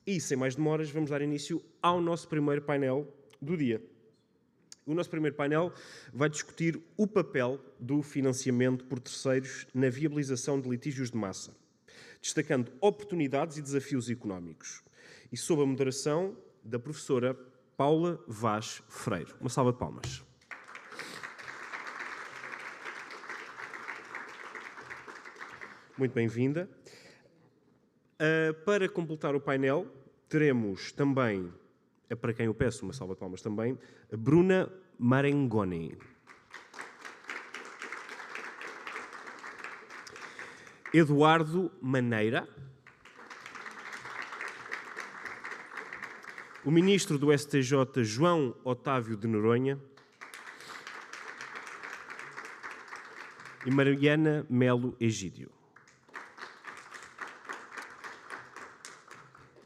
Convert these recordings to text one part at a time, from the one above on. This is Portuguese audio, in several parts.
E, sem mais demoras, vamos dar início ao nosso primeiro painel do dia. O nosso primeiro painel vai discutir o papel do financiamento por terceiros na viabilização de litígios de massa, destacando oportunidades e desafios económicos, e sob a moderação da professora Paula Vaz Freire. Uma salva de palmas. Muito bem-vinda. Para completar o painel, teremos também, para quem eu peço uma salva de palmas também, a Bruna Marengoni. Eduardo Maneira. O Ministro do STJ, João Otávio de Noronha. E Mariana Melo Egídio.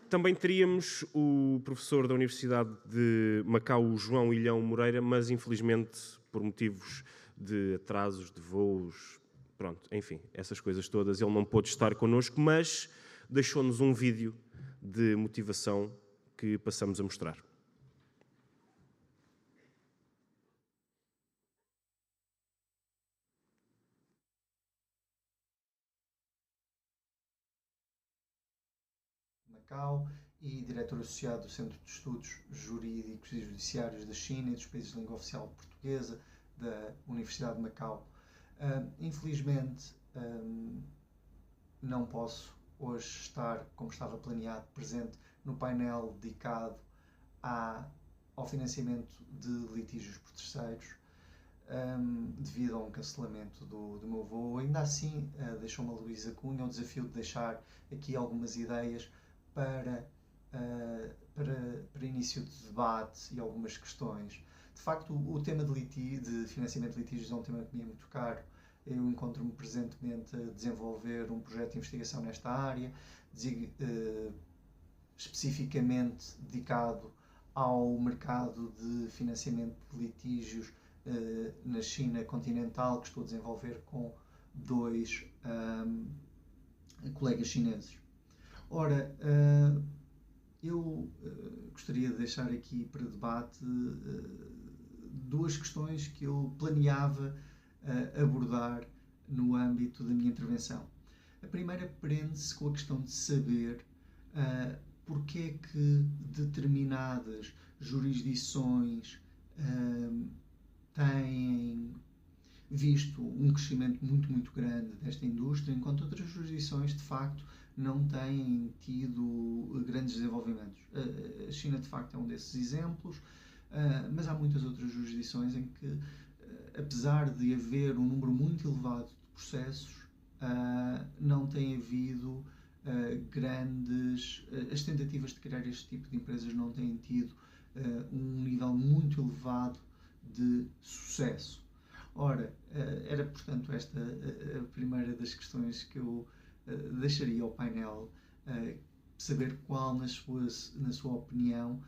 Também teríamos o professor da Universidade de Macau, João Ilhão Moreira, mas infelizmente por motivos de atrasos de voos, pronto, enfim, essas coisas todas, ele não pôde estar connosco, mas deixou-nos um vídeo de motivação que passamos a mostrar. Macau e diretor associado do Centro de Estudos Jurídicos e Judiciários da China e dos países de língua oficial portuguesa da Universidade de Macau. Infelizmente, não posso hoje estar, como estava planeado, presente no painel dedicado ao financiamento de litígios por terceiros, devido a um cancelamento do meu voo. Ainda assim, deixou-me a Luísa Cunha o desafio de deixar aqui algumas ideias para início de debate e algumas questões. De facto, o tema de financiamento de litígios é um tema que me é muito caro. Eu encontro-me presentemente a desenvolver um projeto de investigação nesta área, especificamente dedicado ao mercado de financiamento de litígios na China continental, que estou a desenvolver com dois colegas chineses. Ora, eu gostaria de deixar aqui para debate duas questões que eu planeava abordar no âmbito da minha intervenção. A primeira prende-se com a questão de saber porque é que determinadas jurisdições têm visto um crescimento muito grande desta indústria, enquanto outras jurisdições, de facto, não têm tido grandes desenvolvimentos. A China, de facto, é um desses exemplos, mas há muitas outras jurisdições em que, apesar de haver um número muito elevado de processos, não tem havido as tentativas de criar este tipo de empresas não têm tido um nível muito elevado de sucesso. Ora, era portanto esta a primeira das questões que eu deixaria ao painel, saber qual, na sua opinião,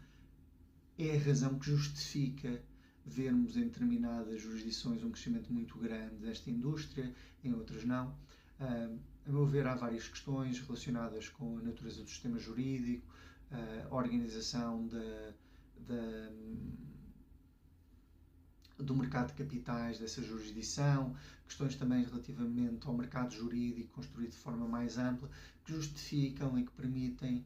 é a razão que justifica vermos em determinadas jurisdições um crescimento muito grande desta indústria, em outras não. A meu ver, há várias questões relacionadas com a natureza do sistema jurídico, a organização do mercado de capitais dessa jurisdição, questões também relativamente ao mercado jurídico construído de forma mais ampla, que justificam e que permitem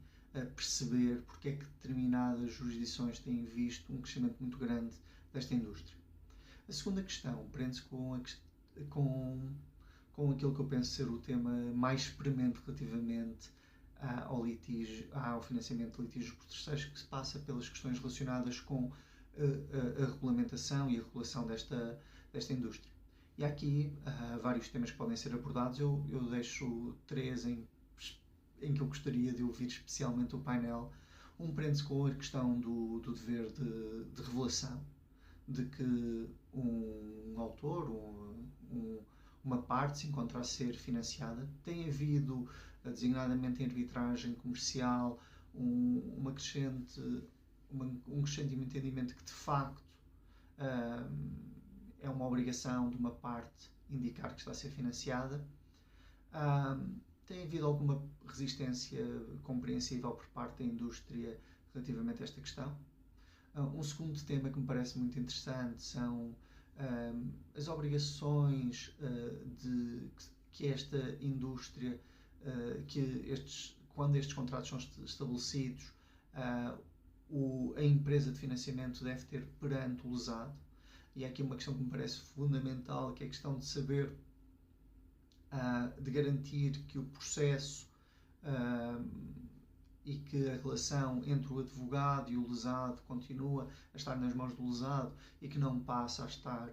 perceber porque é que determinadas jurisdições têm visto um crescimento muito grande desta indústria. A segunda questão prende-se com aquilo que eu penso ser o tema mais premente relativamente ao financiamento de litígios por terceiros, que se passa pelas questões relacionadas com a regulamentação e a regulação desta indústria. E há aqui vários temas que podem ser abordados. Eu deixo três em que eu gostaria de ouvir especialmente o painel. Um prende-se com a questão do dever de revelação, de que um autor, uma parte se encontra a ser financiada. Tem havido, designadamente em arbitragem comercial, um crescente entendimento que, de facto, uma obrigação de uma parte indicar que está a ser financiada. tem havido alguma resistência compreensível por parte da indústria relativamente a esta questão. Um segundo tema que me parece muito interessante são as obrigações que esta indústria, quando estes contratos são estabelecidos, a empresa de financiamento deve ter perante o lesado. E há aqui uma questão que me parece fundamental, que é a questão de saber, de garantir que o processo e que a relação entre o advogado e o lesado continua a estar nas mãos do lesado e que não passa a estar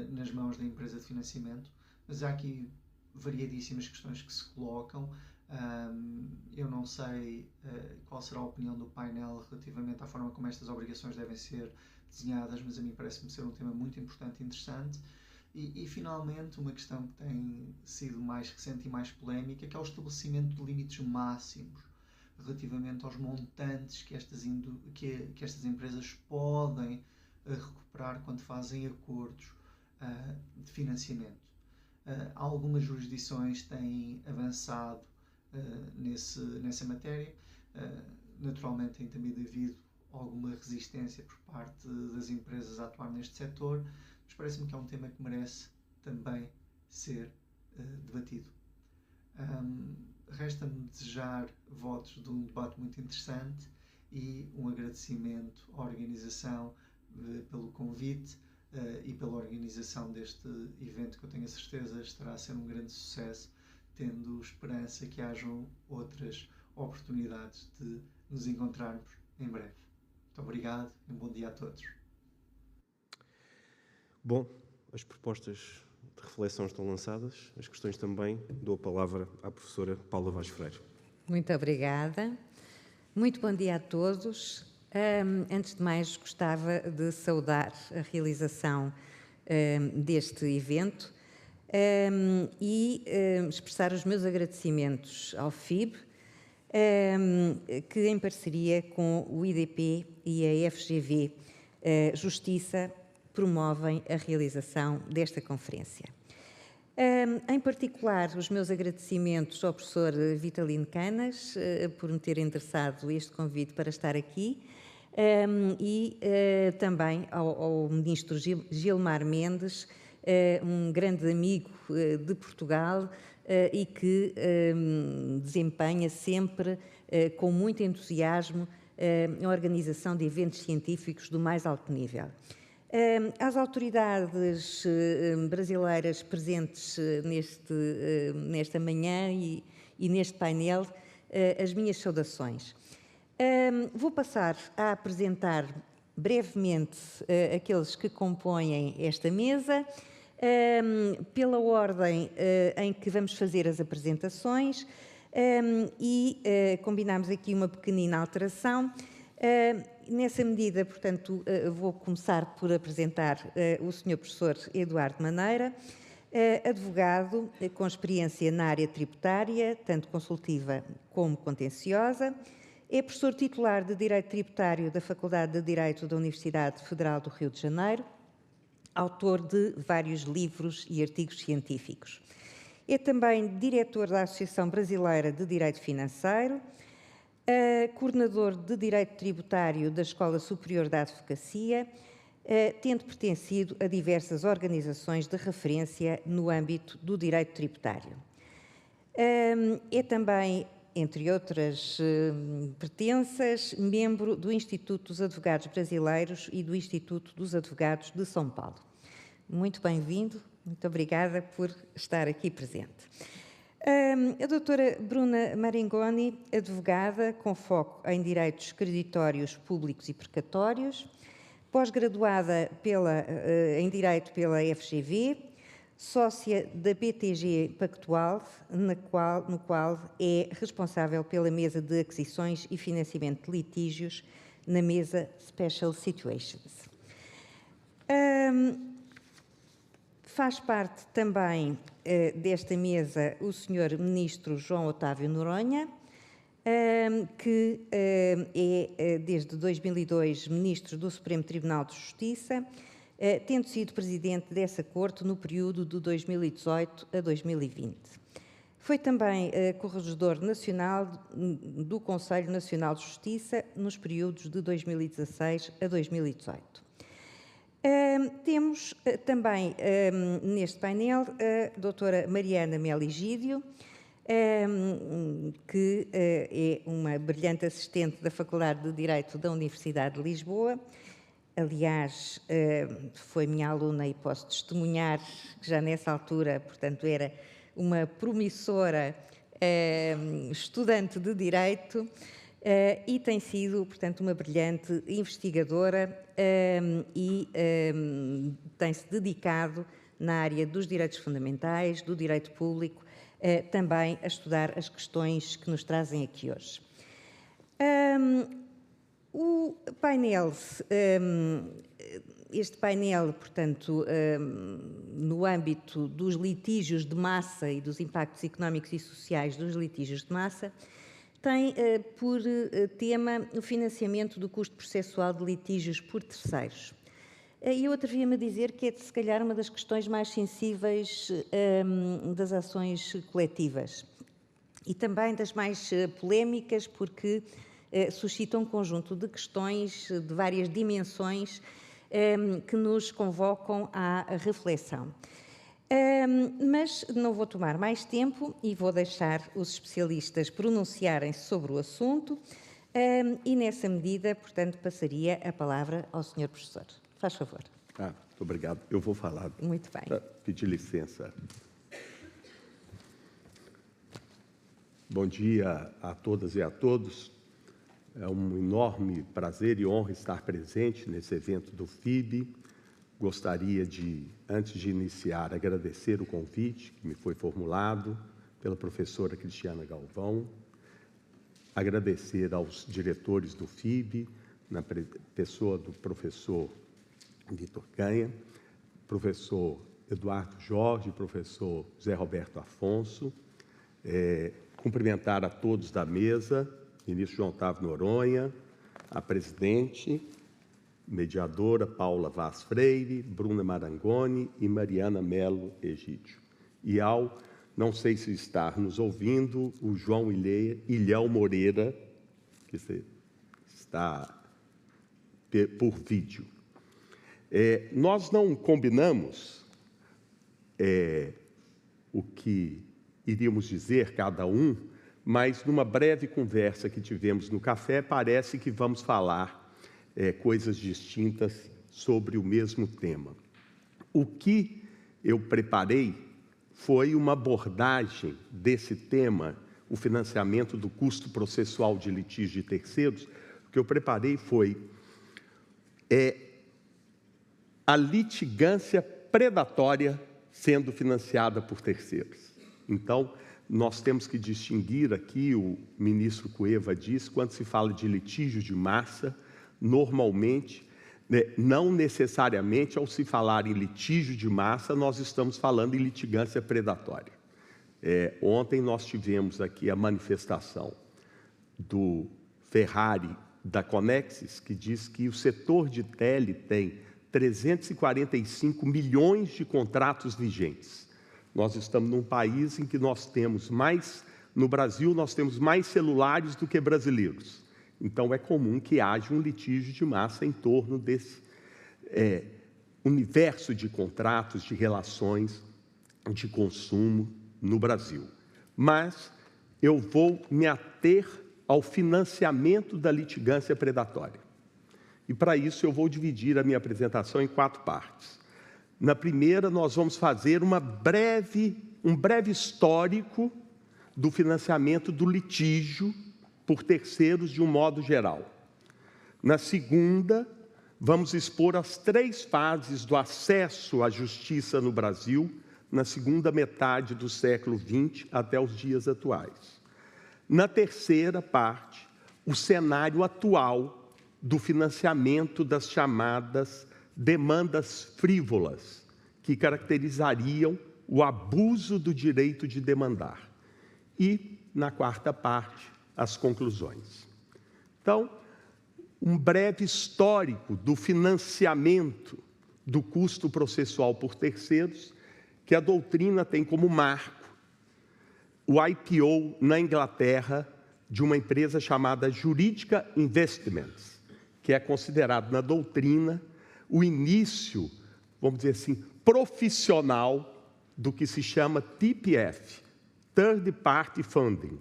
nas mãos da empresa de financiamento. Mas há aqui variadíssimas questões que se colocam. Eu não sei qual será a opinião do painel relativamente à forma como estas obrigações devem ser desenhadas, mas a mim parece-me ser um tema muito importante e interessante. E finalmente, uma questão que tem sido mais recente e mais polémica, que é o estabelecimento de limites máximos relativamente aos montantes que estas empresas podem recuperar quando fazem acordos de financiamento. Algumas jurisdições têm avançado nessa matéria. Naturalmente tem também havido alguma resistência por parte das empresas a atuar neste setor, mas parece-me que é um tema que merece também ser debatido. Resta-me desejar votos de um debate muito interessante e um agradecimento à organização pelo convite e pela organização deste evento, que eu tenho a certeza estará a ser um grande sucesso, tendo esperança que hajam outras oportunidades de nos encontrarmos em breve. Muito obrigado e um bom dia a todos. Bom, as propostas de reflexão estão lançadas, as questões também. Dou a palavra à professora Paula Vaz Freire. Muito obrigada. Muito bom dia a todos. Antes de mais, gostava de saudar a realização deste evento e expressar os meus agradecimentos ao FIB, que em parceria com o IDP e a FGV Justiça promovem a realização desta conferência. Em particular, os meus agradecimentos ao professor Vitalino Canas por me ter endereçado este convite para estar aqui e também ao ministro Gilmar Mendes, um grande amigo de Portugal e que desempenha sempre com muito entusiasmo a organização de eventos científicos do mais alto nível. Às autoridades brasileiras presentes nesta manhã e neste painel, as minhas saudações. Vou passar a apresentar brevemente aqueles que compõem esta mesa, pela ordem em que vamos fazer as apresentações e combinamos aqui uma pequenina alteração. Nessa medida, portanto, vou começar por apresentar o Sr. Professor Eduardo Maneira, advogado com experiência na área tributária, tanto consultiva como contenciosa. É professor titular de Direito Tributário da Faculdade de Direito da Universidade Federal do Rio de Janeiro, autor de vários livros e artigos científicos. É também diretor da Associação Brasileira de Direito Financeiro, coordenador de Direito Tributário da Escola Superior da Advocacia, tendo pertencido a diversas organizações de referência no âmbito do direito tributário. É também, entre outras pertenças, membro do Instituto dos Advogados Brasileiros e do Instituto dos Advogados de São Paulo. Muito bem-vindo, muito obrigada por estar aqui presente. A doutora Bruna Maringoni, advogada com foco em direitos creditórios públicos e precatórios, pós-graduada em Direito pela FGV, sócia da BTG Pactual, no qual é responsável pela mesa de aquisições e financiamento de litígios na mesa Special Situations. Faz parte também desta mesa o Sr. Ministro João Otávio Noronha, que é, desde 2002, Ministro do Supremo Tribunal de Justiça, tendo sido Presidente dessa Corte no período de 2018 a 2020. Foi também corregedor nacional do Conselho Nacional de Justiça nos períodos de 2016 a 2018. Temos também neste painel a doutora Mariana Meligídio, que é uma brilhante assistente da Faculdade de Direito da Universidade de Lisboa. Aliás, foi minha aluna e posso testemunhar que já nessa altura, portanto, era uma promissora estudante de Direito e tem sido, portanto, uma brilhante investigadora e tem-se dedicado na área dos direitos fundamentais, do direito público, também a estudar as questões que nos trazem aqui hoje. O painel, este painel, portanto, no âmbito dos litígios de massa e dos impactos económicos e sociais dos litígios de massa, tem por tema o financiamento do custo processual de litígios por terceiros. E eu atrevia-me a dizer que é, se calhar, uma das questões mais sensíveis das ações coletivas e também das mais polémicas, porque suscita um conjunto de questões de várias dimensões que nos convocam à reflexão. Mas não vou tomar mais tempo e vou deixar os especialistas pronunciarem-se sobre o assunto e, nessa medida, portanto, passaria a palavra ao Sr. Professor. Faz favor. Muito obrigado. Eu vou falar. Muito bem. Pedir licença. Bom dia a todas e a todos. É um enorme prazer e honra estar presente nesse evento do FIB. Gostaria de, antes de iniciar, agradecer o convite que me foi formulado pela professora Cristiana Galvão, agradecer aos diretores do FIB, na pessoa do professor Vitor Canha, professor Eduardo Jorge, professor José Roberto Afonso, cumprimentar a todos da mesa, ministro João Otávio Noronha, a presidente, mediadora Paula Vaz Freire, Bruna Marangoni e Mariana Melo Egídio. E ao, não sei se está nos ouvindo, o João Ilhéu Moreira, que está por vídeo. Nós não combinamos o que iríamos dizer cada um, mas numa breve conversa que tivemos no café, parece que vamos falar coisas distintas sobre o mesmo tema. O que eu preparei foi uma abordagem desse tema, o financiamento do custo processual de litígio de terceiros. O que eu preparei foi a litigância predatória sendo financiada por terceiros. Então, nós temos que distinguir aqui, o ministro Cueva diz, quando se fala de litígio de massa, normalmente, não necessariamente, ao se falar em litígio de massa, nós estamos falando em litigância predatória. Ontem nós tivemos aqui a manifestação do Ferrari da Conexis, que diz que o setor de tele tem 345 milhões de contratos vigentes. Nós estamos num país em que nós temos mais, no Brasil, nós temos mais celulares do que brasileiros. Então, é comum que haja um litígio de massa em torno desse universo de contratos, de relações de consumo no Brasil. Mas eu vou me ater ao financiamento da litigância predatória. E, para isso, eu vou dividir a minha apresentação em 4 partes. Na primeira, nós vamos fazer um breve histórico do financiamento do litígio por terceiros de um modo geral. Na segunda, vamos expor as 3 fases do acesso à justiça no Brasil, na segunda metade do século XX até os dias atuais. Na terceira parte, o cenário atual do financiamento das chamadas demandas frívolas, que caracterizariam o abuso do direito de demandar. E, na quarta parte, as conclusões. Então, um breve histórico do financiamento do custo processual por terceiros, que a doutrina tem como marco o IPO na Inglaterra de uma empresa chamada Juridica Investments, que é considerado na doutrina o início, vamos dizer assim, profissional do que se chama TPF, Third Party Funding.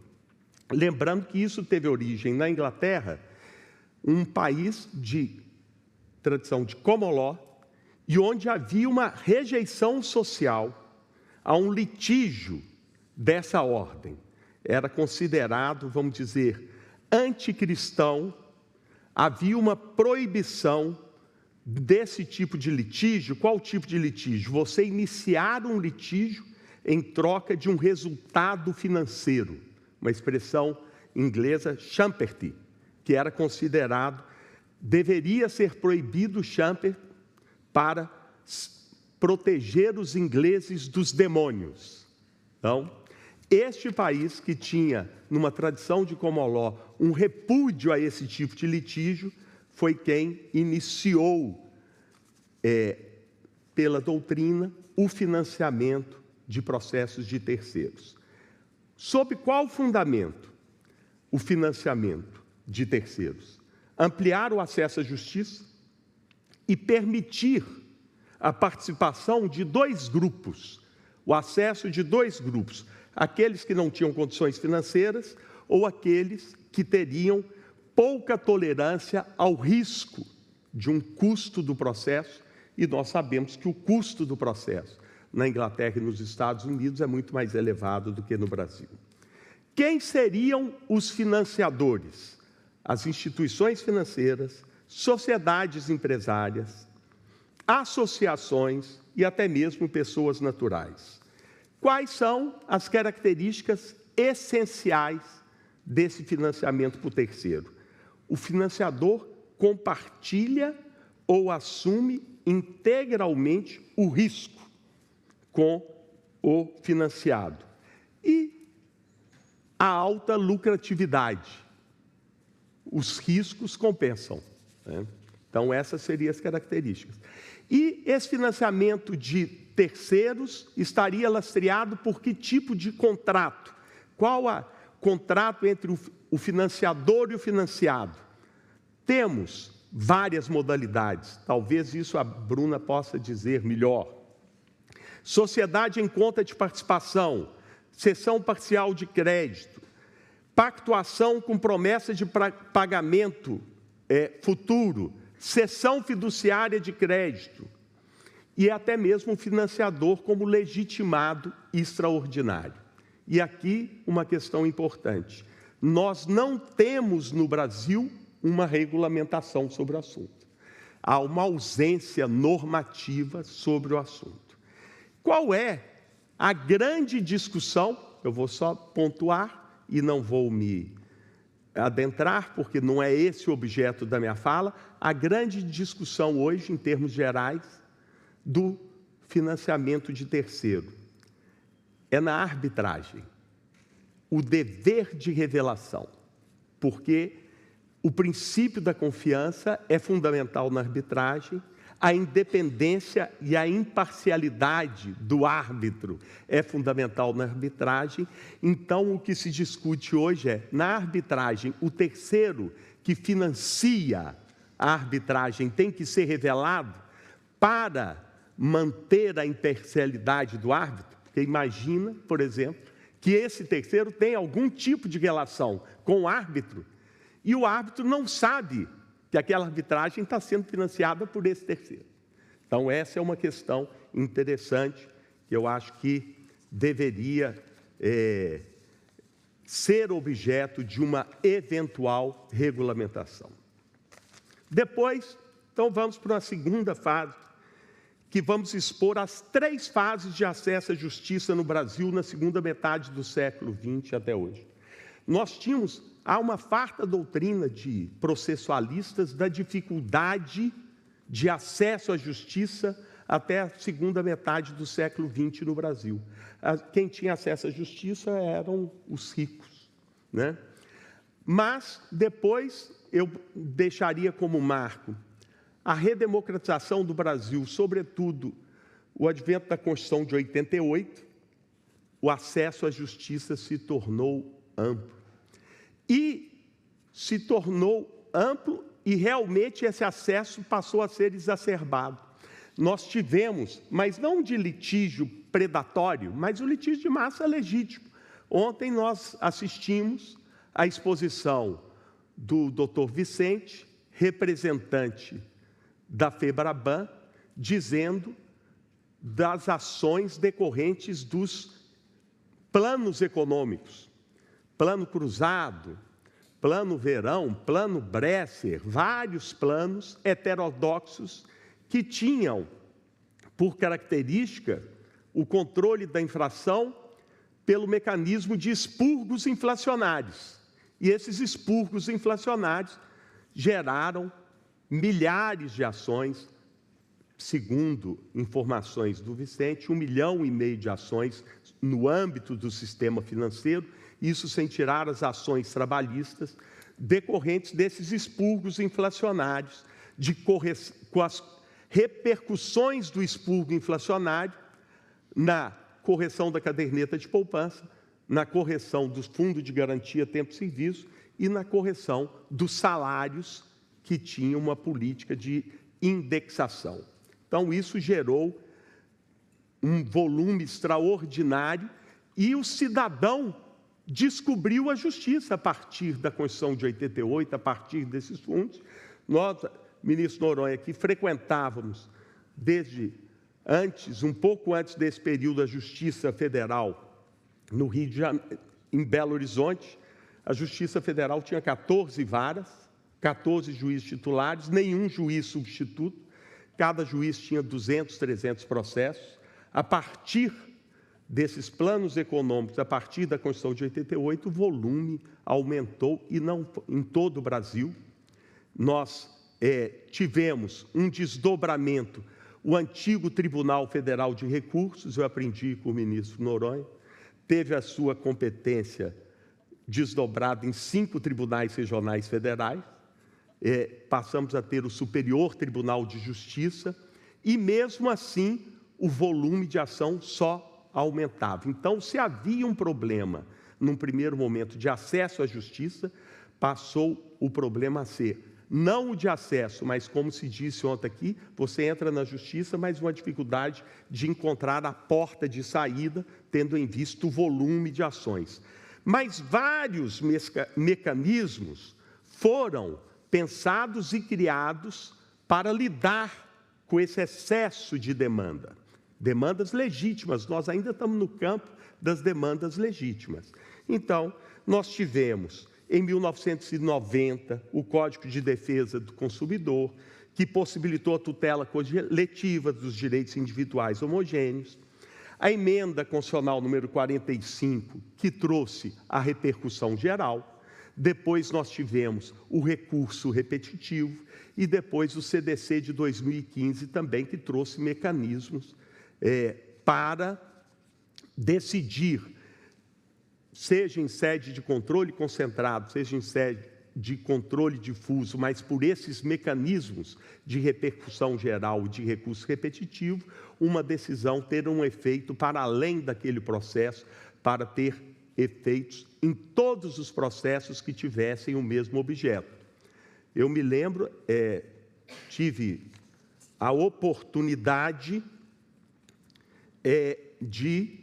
Lembrando que isso teve origem na Inglaterra, um país de tradição de common law, e onde havia uma rejeição social a um litígio dessa ordem. Era considerado, vamos dizer, anticristão, havia uma proibição desse tipo de litígio. Qual tipo de litígio? Você iniciar um litígio em troca de um resultado financeiro, uma expressão inglesa, champerty, que era considerado, deveria ser proibido o champerty para proteger os ingleses dos demônios. Então, este país que tinha, numa tradição de common law, um repúdio a esse tipo de litígio, foi quem iniciou, pela doutrina, o financiamento de processos de terceiros. Sob qual fundamento o financiamento de terceiros? Ampliar o acesso à justiça e permitir a participação de dois grupos, o acesso de dois grupos, aqueles que não tinham condições financeiras ou aqueles que teriam pouca tolerância ao risco de um custo do processo, e nós sabemos que o custo do processo na Inglaterra e nos Estados Unidos é muito mais elevado do que no Brasil. Quem seriam os financiadores? As instituições financeiras, sociedades empresárias, associações e até mesmo pessoas naturais. Quais são as características essenciais desse financiamento por terceiro? O financiador compartilha ou assume integralmente o risco com o financiado. E a alta lucratividade. Os riscos compensam, né? Então, essas seriam as características. E esse financiamento de terceiros estaria lastreado por que tipo de contrato? Qual o contrato entre o financiador e o financiado? Temos várias modalidades, talvez isso a Bruna possa dizer melhor. Sociedade em conta de participação, cessão parcial de crédito, pactuação com promessa de pagamento futuro, cessão fiduciária de crédito e até mesmo o financiador como legitimado extraordinário. E aqui uma questão importante. Nós não temos no Brasil uma regulamentação sobre o assunto. Há uma ausência normativa sobre o assunto. Qual é a grande discussão? Eu vou só pontuar e não vou me adentrar, porque não é esse o objeto da minha fala. A grande discussão hoje, em termos gerais, do financiamento de terceiro é na arbitragem, o dever de revelação, porque o princípio da confiança é fundamental na arbitragem, a independência e a imparcialidade do árbitro é fundamental na arbitragem. Então, o que se discute hoje é, na arbitragem, o terceiro que financia a arbitragem tem que ser revelado para manter a imparcialidade do árbitro, porque imagina, por exemplo, que esse terceiro tem algum tipo de relação com o árbitro e o árbitro não sabe que aquela arbitragem está sendo financiada por esse terceiro. Então, essa é uma questão interessante que eu acho que deveria ser objeto de uma eventual regulamentação. Depois, então, vamos para uma segunda fase, que vamos expor as 3 fases de acesso à justiça no Brasil na segunda metade do século XX até hoje. Há uma farta doutrina de processualistas da dificuldade de acesso à justiça até a segunda metade do século XX no Brasil. Quem tinha acesso à justiça eram os ricos, né? Mas, depois, eu deixaria como marco a redemocratização do Brasil, sobretudo o advento da Constituição de 88, o acesso à justiça se tornou amplo. E se tornou amplo e realmente esse acesso passou a ser exacerbado. Nós tivemos, mas não de litígio predatório, mas o litígio de massa legítimo. Ontem nós assistimos à exposição do Dr. Vicente, representante da FEBRABAN, dizendo das ações decorrentes dos planos econômicos, plano cruzado, plano verão, plano Bresser, vários planos heterodoxos que tinham por característica o controle da inflação pelo mecanismo de expurgos inflacionários. E esses expurgos inflacionários geraram milhares de ações, segundo informações do Vicente, 1,5 milhão de ações no âmbito do sistema financeiro, isso sem tirar as ações trabalhistas decorrentes desses expurgos inflacionários, com as repercussões do expurgo inflacionário na correção da caderneta de poupança, na correção do fundo de garantia tempo de serviço e na correção dos salários que tinham uma política de indexação. Então, isso gerou um volume extraordinário e o cidadão descobriu a justiça a partir da Constituição de 88, a partir desses fundos. Nós, ministro Noronha, que frequentávamos desde antes, um pouco antes desse período, a Justiça Federal no Rio de Janeiro, em Belo Horizonte, a Justiça Federal tinha 14 varas, 14 juízes titulares, nenhum juiz substituto, cada juiz tinha 200, 300 processos. A partir desses planos econômicos, a partir da Constituição de 88, o volume aumentou, e não em todo o Brasil. Nós tivemos um desdobramento. O antigo Tribunal Federal de Recursos, eu aprendi com o ministro Noronha, teve a sua competência desdobrada em 5 tribunais regionais federais, passamos a ter o Superior Tribunal de Justiça, e mesmo assim o volume de ação só aumentava. Então, se havia um problema, num primeiro momento, de acesso à justiça, passou o problema a ser não o de acesso, mas, como se disse ontem aqui, você entra na justiça, mas uma dificuldade de encontrar a porta de saída, tendo em vista o volume de ações. Mas vários mecanismos foram pensados e criados para lidar com esse excesso de demanda. Demandas legítimas, nós ainda estamos no campo das demandas legítimas. Então, nós tivemos, em 1990, o Código de Defesa do Consumidor, que possibilitou a tutela coletiva dos direitos individuais homogêneos, a emenda constitucional número 45, que trouxe a repercussão geral, depois nós tivemos o recurso repetitivo e depois o CDC de 2015 também, que trouxe mecanismos para decidir, seja em sede de controle concentrado, seja em sede de controle difuso, mas por esses mecanismos de repercussão geral e de recurso repetitivo, uma decisão ter um efeito para além daquele processo, para ter efeitos em todos os processos que tivessem o mesmo objeto. Eu me lembro, tive a oportunidade de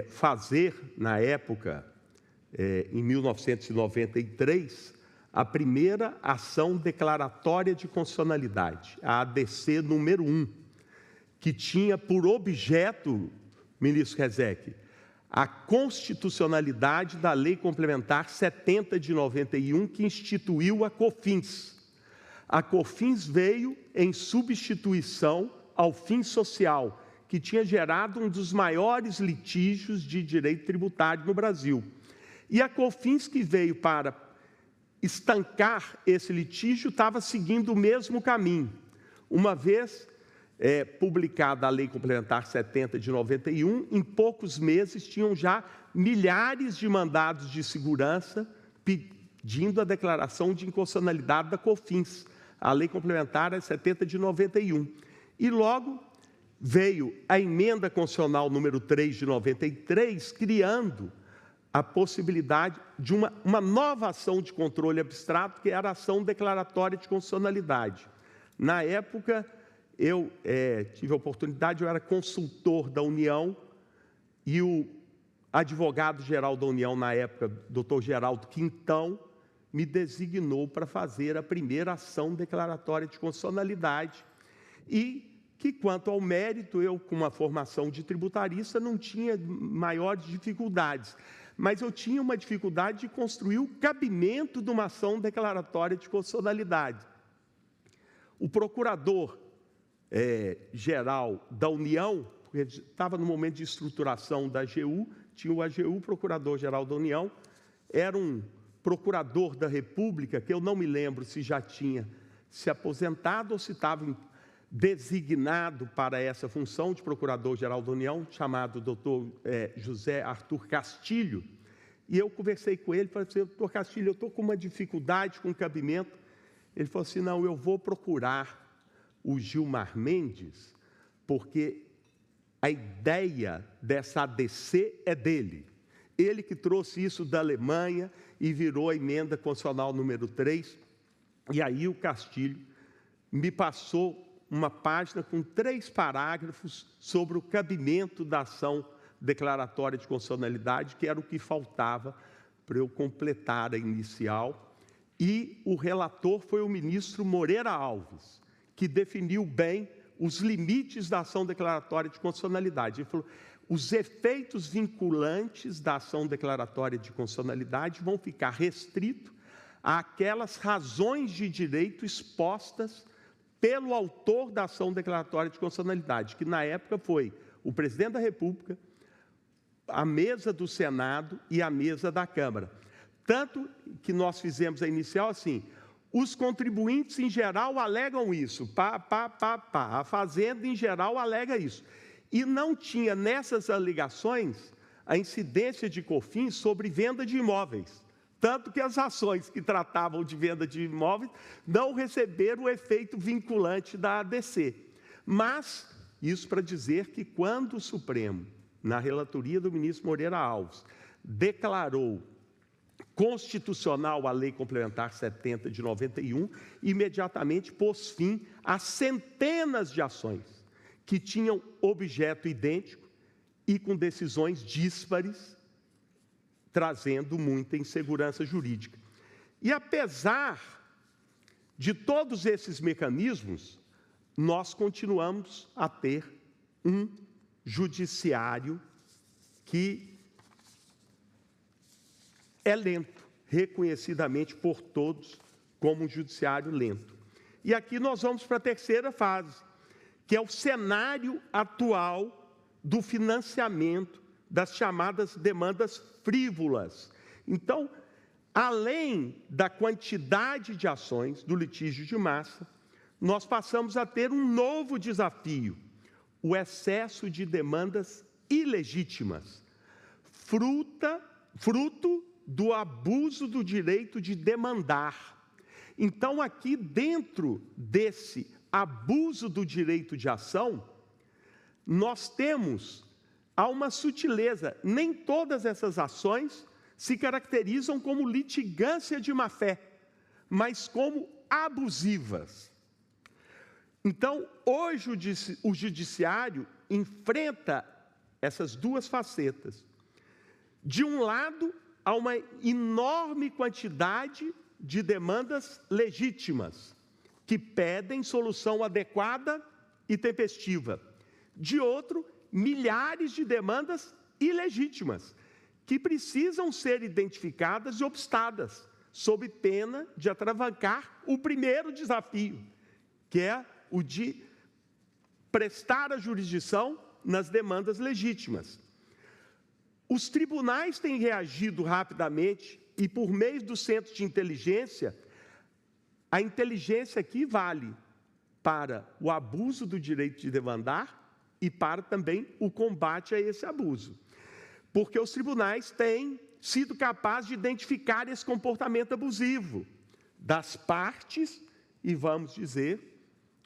fazer, na época, em 1993, a primeira ação declaratória de constitucionalidade, a ADC número 1, que tinha por objeto, ministro Rezec, a constitucionalidade da Lei Complementar 70 de 91, que instituiu a COFINS. A COFINS veio em substituição ao FINS Social, que tinha gerado um dos maiores litígios de direito tributário no Brasil. E a COFINS, que veio para estancar esse litígio, estava seguindo o mesmo caminho. Uma vez publicada a Lei Complementar 70 de 91, em poucos meses tinham já milhares de mandados de segurança pedindo a declaração de inconstitucionalidade da COFINS. A Lei Complementar é 70 de 91. E logo veio a emenda constitucional número 3 de 93, criando a possibilidade de uma nova ação de controle abstrato, que era a ação declaratória de constitucionalidade. Na época, eu tive a oportunidade, eu era consultor da União, e o advogado-geral da União, na época, Dr. Geraldo Quintão, me designou para fazer a primeira ação declaratória de constitucionalidade, e que, quanto ao mérito, eu, com uma formação de tributarista, não tinha maiores dificuldades, mas eu tinha uma dificuldade de construir o cabimento de uma ação declaratória de constitucionalidade. O procurador-geral da União, porque estava no momento de estruturação da AGU, tinha o AGU, procurador-geral da União, era um procurador da República, que eu não me lembro se já tinha se aposentado ou se estava designado para essa função de procurador-geral da União, chamado Dr. José Arthur Castilho, e eu conversei com ele, falei assim, doutor Castilho, eu estou com uma dificuldade com o cabimento. Ele falou assim, não, eu vou procurar o Gilmar Mendes, porque a ideia dessa ADC é dele. Ele que trouxe isso da Alemanha e virou a emenda constitucional número 3, e aí o Castilho me passou uma página com 3 parágrafos sobre o cabimento da ação declaratória de constitucionalidade, que era o que faltava para eu completar a inicial, e o relator foi o ministro Moreira Alves, que definiu bem os limites da ação declaratória de constitucionalidade. Ele falou, os efeitos vinculantes da ação declaratória de constitucionalidade vão ficar restritos àquelas razões de direito expostas pelo autor da ação declaratória de constitucionalidade, que na época foi o presidente da República, a mesa do Senado e a mesa da Câmara. Tanto que nós fizemos a inicial assim, os contribuintes em geral alegam isso, a Fazenda em geral alega isso. E não tinha nessas alegações a incidência de COFINS sobre venda de imóveis. Tanto que as ações que tratavam de venda de imóveis não receberam o efeito vinculante da ADC. Mas, isso para dizer que quando o Supremo, na relatoria do ministro Moreira Alves, declarou constitucional a Lei Complementar 70 de 91, imediatamente pôs fim a centenas de ações que tinham objeto idêntico e com decisões díspares, trazendo muita insegurança jurídica. E apesar de todos esses mecanismos, nós continuamos a ter um judiciário que é lento, reconhecidamente por todos como um judiciário lento. E aqui nós vamos para a terceira fase, que é o cenário atual do financiamento das chamadas demandas frívolas. Então, além da quantidade de ações do litígio de massa, nós passamos a ter um novo desafio, o excesso de demandas ilegítimas, fruto do abuso do direito de demandar. Então, aqui dentro desse abuso do direito de ação, nós temos uma sutileza. Nem todas essas ações se caracterizam como litigância de má-fé, mas como abusivas. Então, hoje o judiciário enfrenta essas duas facetas. De um lado, há uma enorme quantidade de demandas legítimas, que pedem solução adequada e tempestiva. De outro, milhares de demandas ilegítimas, que precisam ser identificadas e obstadas, sob pena de atravancar o primeiro desafio, que é o de prestar a jurisdição nas demandas legítimas. Os tribunais têm reagido rapidamente e, por meio do centro de inteligência, a inteligência aqui vale para o abuso do direito de demandar e para também o combate a esse abuso. Porque os tribunais têm sido capazes de identificar esse comportamento abusivo das partes e, vamos dizer,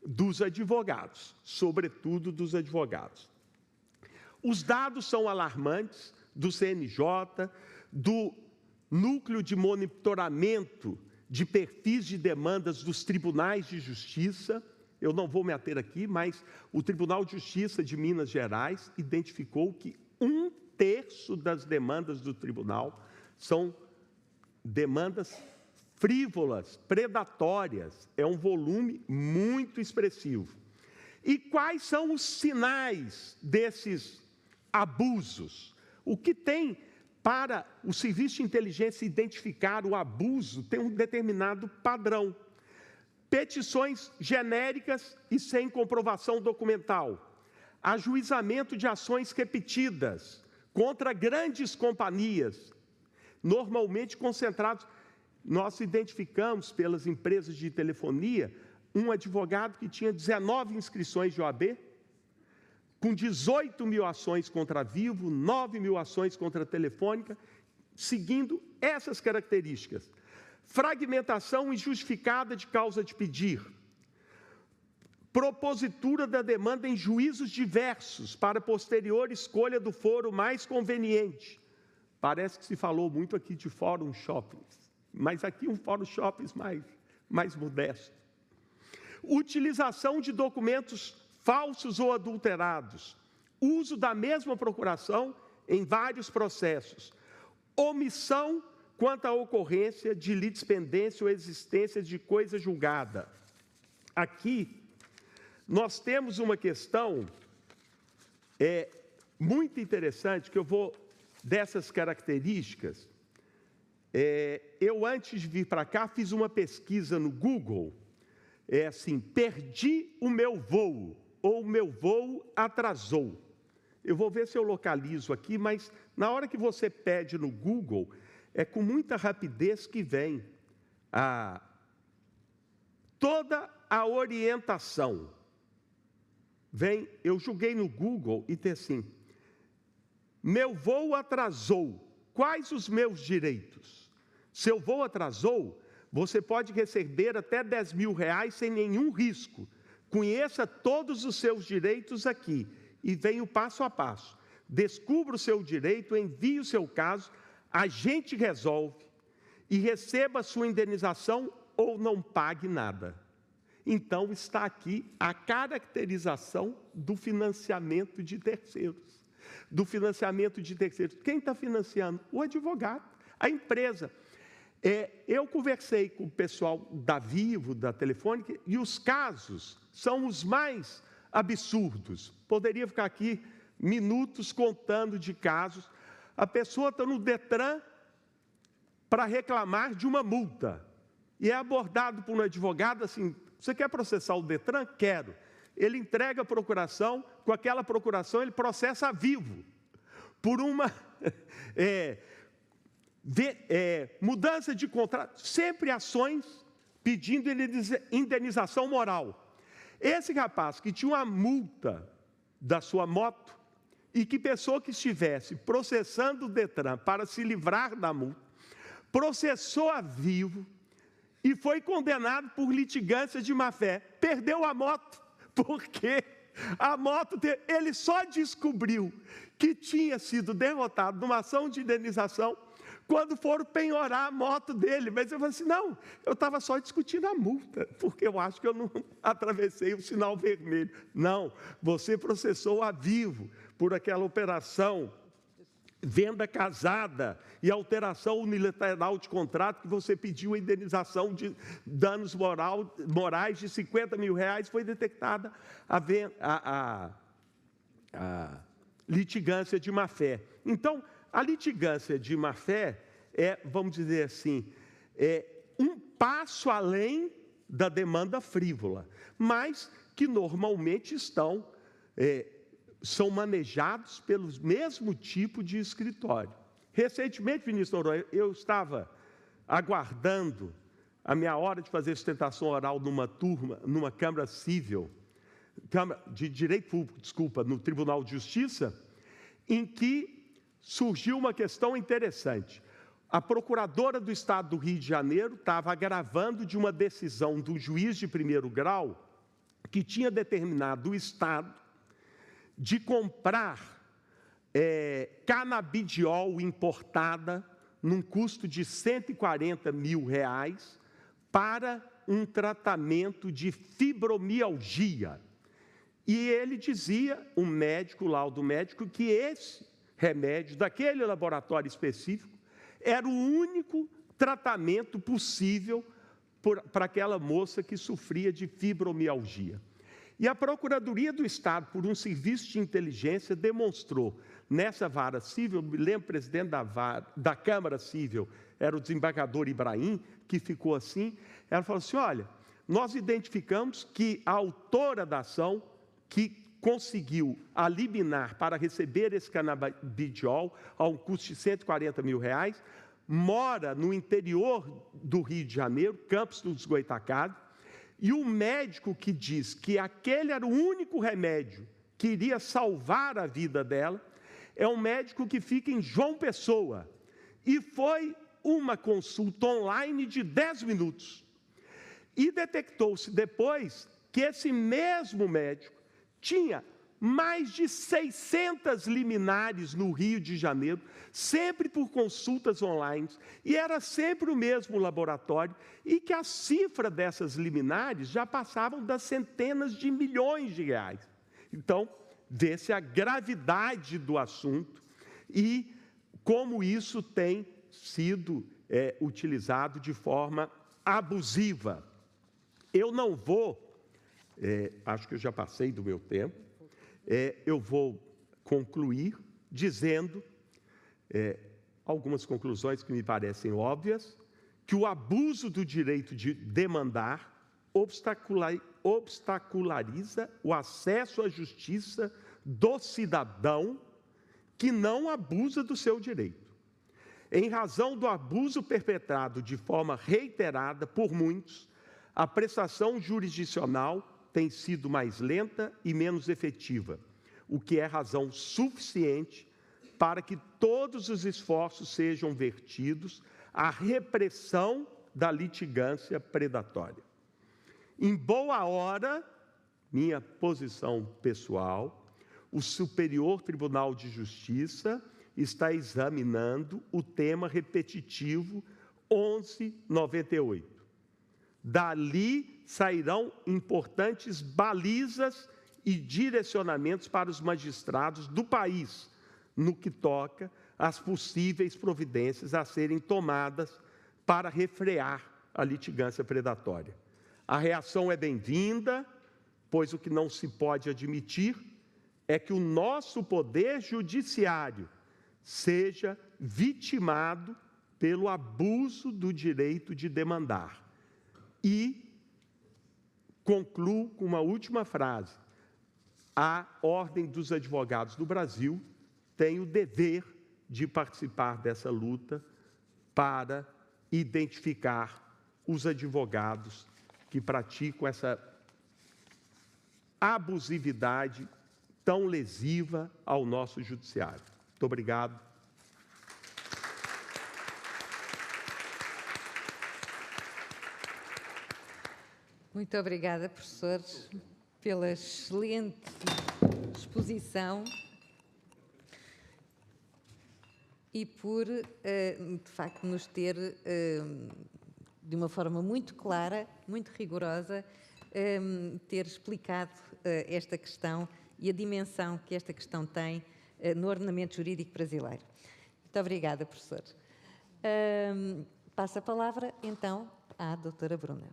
dos advogados, sobretudo dos advogados. Os dados são alarmantes do CNJ, do Núcleo de Monitoramento de Perfis de Demandas dos Tribunais de Justiça. Eu não vou me ater aqui, mas o Tribunal de Justiça de Minas Gerais identificou que 1/3 das demandas do tribunal são demandas frívolas, predatórias. É um volume muito expressivo. E quais são os sinais desses abusos? O que tem para o serviço de inteligência identificar o abuso tem um determinado padrão. Petições genéricas e sem comprovação documental. Ajuizamento de ações repetidas contra grandes companhias, normalmente concentrados. Nós identificamos pelas empresas de telefonia um advogado que tinha 19 inscrições de OAB, com 18 mil ações contra a Vivo, 9 mil ações contra a Telefônica, seguindo essas características. Fragmentação injustificada de causa de pedir. Propositura da demanda em juízos diversos para posterior escolha do foro mais conveniente. Parece que se falou muito aqui de fórum shoppings, mas aqui um fórum shoppings mais modesto. Utilização de documentos falsos ou adulterados. Uso da mesma procuração em vários processos. Omissão quanto à ocorrência de litispendência ou existência de coisa julgada. Aqui, nós temos uma questão muito interessante, que eu vou, dessas características, eu antes de vir para cá, fiz uma pesquisa no Google, assim, perdi o meu voo, ou o meu voo atrasou. Eu vou ver se eu localizo aqui, mas na hora que você pede no Google, é com muita rapidez que vem toda a orientação. Eu joguei no Google e tem assim, meu voo atrasou, quais os meus direitos? Seu voo atrasou, você pode receber até R$10 mil sem nenhum risco. Conheça todos os seus direitos aqui. E vem o passo a passo. Descubra o seu direito, envie o seu caso, a gente resolve e receba a sua indenização ou não pague nada. Então, está aqui a caracterização do financiamento de terceiros. Do financiamento de terceiros. Quem está financiando? O advogado, a empresa. Eu conversei com o pessoal da Vivo, da Telefônica, e os casos são os mais absurdos. Poderia ficar aqui minutos contando de casos. A pessoa está no Detran para reclamar de uma multa. E é abordado por um advogado assim, você quer processar o Detran? Quero. Ele entrega a procuração, com aquela procuração ele processa a Vivo. Por uma mudança de contrato, sempre ações pedindo indenização moral. Esse rapaz que tinha uma multa da sua moto e que pessoa que estivesse processando o Detran para se livrar da multa, processou a Vivo e foi condenado por litigância de má-fé. Perdeu a moto, porque a moto ele só descobriu que tinha sido derrotado numa ação de indenização quando foram penhorar a moto dele. Mas eu falei assim, não, eu estava só discutindo a multa, porque eu acho que eu não atravessei o sinal vermelho. Não, você processou a Vivo por aquela operação, venda casada e alteração unilateral de contrato, que você pediu a indenização de danos morais de R$50 mil, foi detectada a litigância de má-fé. Então, a litigância de má-fé vamos dizer assim, um passo além da demanda frívola, mas que normalmente são manejados pelo mesmo tipo de escritório. Recentemente, ministro Noronha, eu estava aguardando a minha hora de fazer sustentação oral numa Câmara Civil, de Direito Público, no Tribunal de Justiça, em que surgiu uma questão interessante. A procuradora do Estado do Rio de Janeiro estava agravando de uma decisão do juiz de primeiro grau que tinha determinado o Estado de comprar canabidiol importada num custo de R$140 mil para um tratamento de fibromialgia. E ele dizia, um médico, o laudo médico, que esse remédio, daquele laboratório específico, era o único tratamento possível para aquela moça que sofria de fibromialgia. E a Procuradoria do Estado, por um serviço de inteligência, demonstrou nessa vara civil, me lembro, o presidente da Câmara Civil era o desembargador Ibrahim, que ficou assim, ela falou assim, olha, nós identificamos que a autora da ação, que conseguiu a liminar para receber esse canabidiol a um custo de R$140 mil, mora no interior do Rio de Janeiro, Campos dos Goytacazes, e o médico que diz que aquele era o único remédio que iria salvar a vida dela, é um médico que fica em João Pessoa. E foi uma consulta online de 10 minutos. E detectou-se depois que esse mesmo médico tinha mais de 600 liminares no Rio de Janeiro, sempre por consultas online, e era sempre o mesmo laboratório, e que a cifra dessas liminares já passavam das centenas de milhões de reais. Então, vê-se a gravidade do assunto e como isso tem sido utilizado de forma abusiva. Eu não vou, acho que eu já passei do meu tempo, eu vou concluir dizendo algumas conclusões que me parecem óbvias, que o abuso do direito de demandar obstaculariza o acesso à justiça do cidadão que não abusa do seu direito. Em razão do abuso perpetrado de forma reiterada por muitos, a prestação jurisdicional tem sido mais lenta e menos efetiva, o que é razão suficiente para que todos os esforços sejam vertidos à repressão da litigância predatória. Em boa hora, minha posição pessoal, o Superior Tribunal de Justiça está examinando o tema repetitivo 1198. Dali sairão importantes balizas e direcionamentos para os magistrados do país, no que toca às possíveis providências a serem tomadas para refrear a litigância predatória. A reação é bem-vinda, pois o que não se pode admitir é que o nosso poder judiciário seja vitimado pelo abuso do direito de demandar. E concluo com uma última frase. A Ordem dos Advogados do Brasil tem o dever de participar dessa luta para identificar os advogados que praticam essa abusividade tão lesiva ao nosso judiciário. Muito obrigado. Muito obrigada, professor, pela excelente exposição e por, de facto, nos ter, de uma forma muito clara, muito rigorosa, ter explicado esta questão e a dimensão que esta questão tem no ordenamento jurídico brasileiro. Muito obrigada, professor. Passo a palavra, então, à doutora Bruna.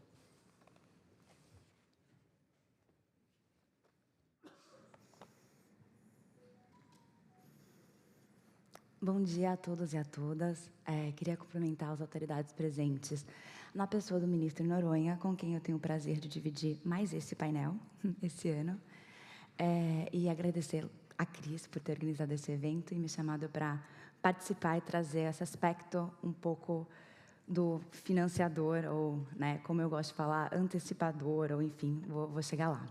Bom dia a todos e a todas. Queria cumprimentar as autoridades presentes, na pessoa do ministro Noronha, com quem eu tenho o prazer de dividir mais esse painel, esse ano, e agradecer a Cris por ter organizado esse evento e me chamado para participar e trazer esse aspecto um pouco do financiador, ou, né, como eu gosto de falar, antecipador, ou enfim, vou chegar lá.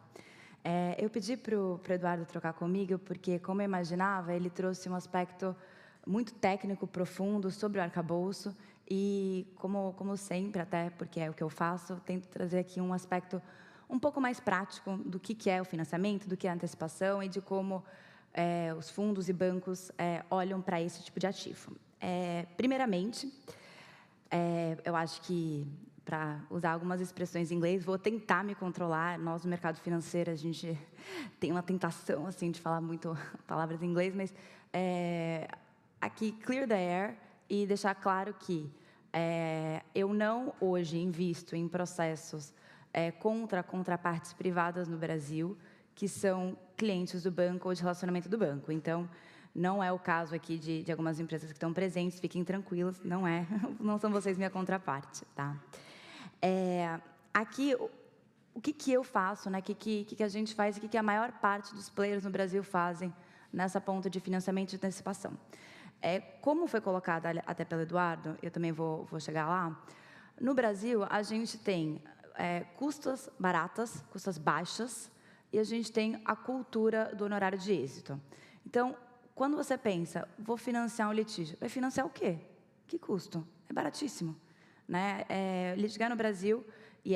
Eu pedi para o Eduardo trocar comigo, porque, como eu imaginava, ele trouxe um aspecto muito técnico, profundo, sobre o arcabouço, e, como sempre, até porque é o que eu faço, tento trazer aqui um aspecto um pouco mais prático do que é o financiamento, do que é a antecipação e de como os fundos e bancos olham para esse tipo de ativo. Primeiramente, eu acho que, para usar algumas expressões em inglês, vou tentar me controlar. Nós, no mercado financeiro, a gente tem uma tentação assim, de falar muito palavras em inglês, mas aqui, clear the air e deixar claro que eu não, hoje, invisto em processos contra contrapartes privadas no Brasil, que são clientes do banco ou de relacionamento do banco. Então, não é o caso aqui de algumas empresas que estão presentes, fiquem tranquilos, não são vocês minha contraparte, tá? Aqui, o que eu faço, né? O que a gente faz e o que a maior parte dos players no Brasil fazem nessa ponta de financiamento e de antecipação. Como foi colocado até pelo Eduardo, eu também vou chegar lá, no Brasil, a gente tem custas baratas, custas baixas, e a gente tem a cultura do honorário de êxito. Então, quando você pensa, vou financiar um litígio, vai financiar o quê? Que custo? É baratíssimo. Né? Litigar no Brasil, e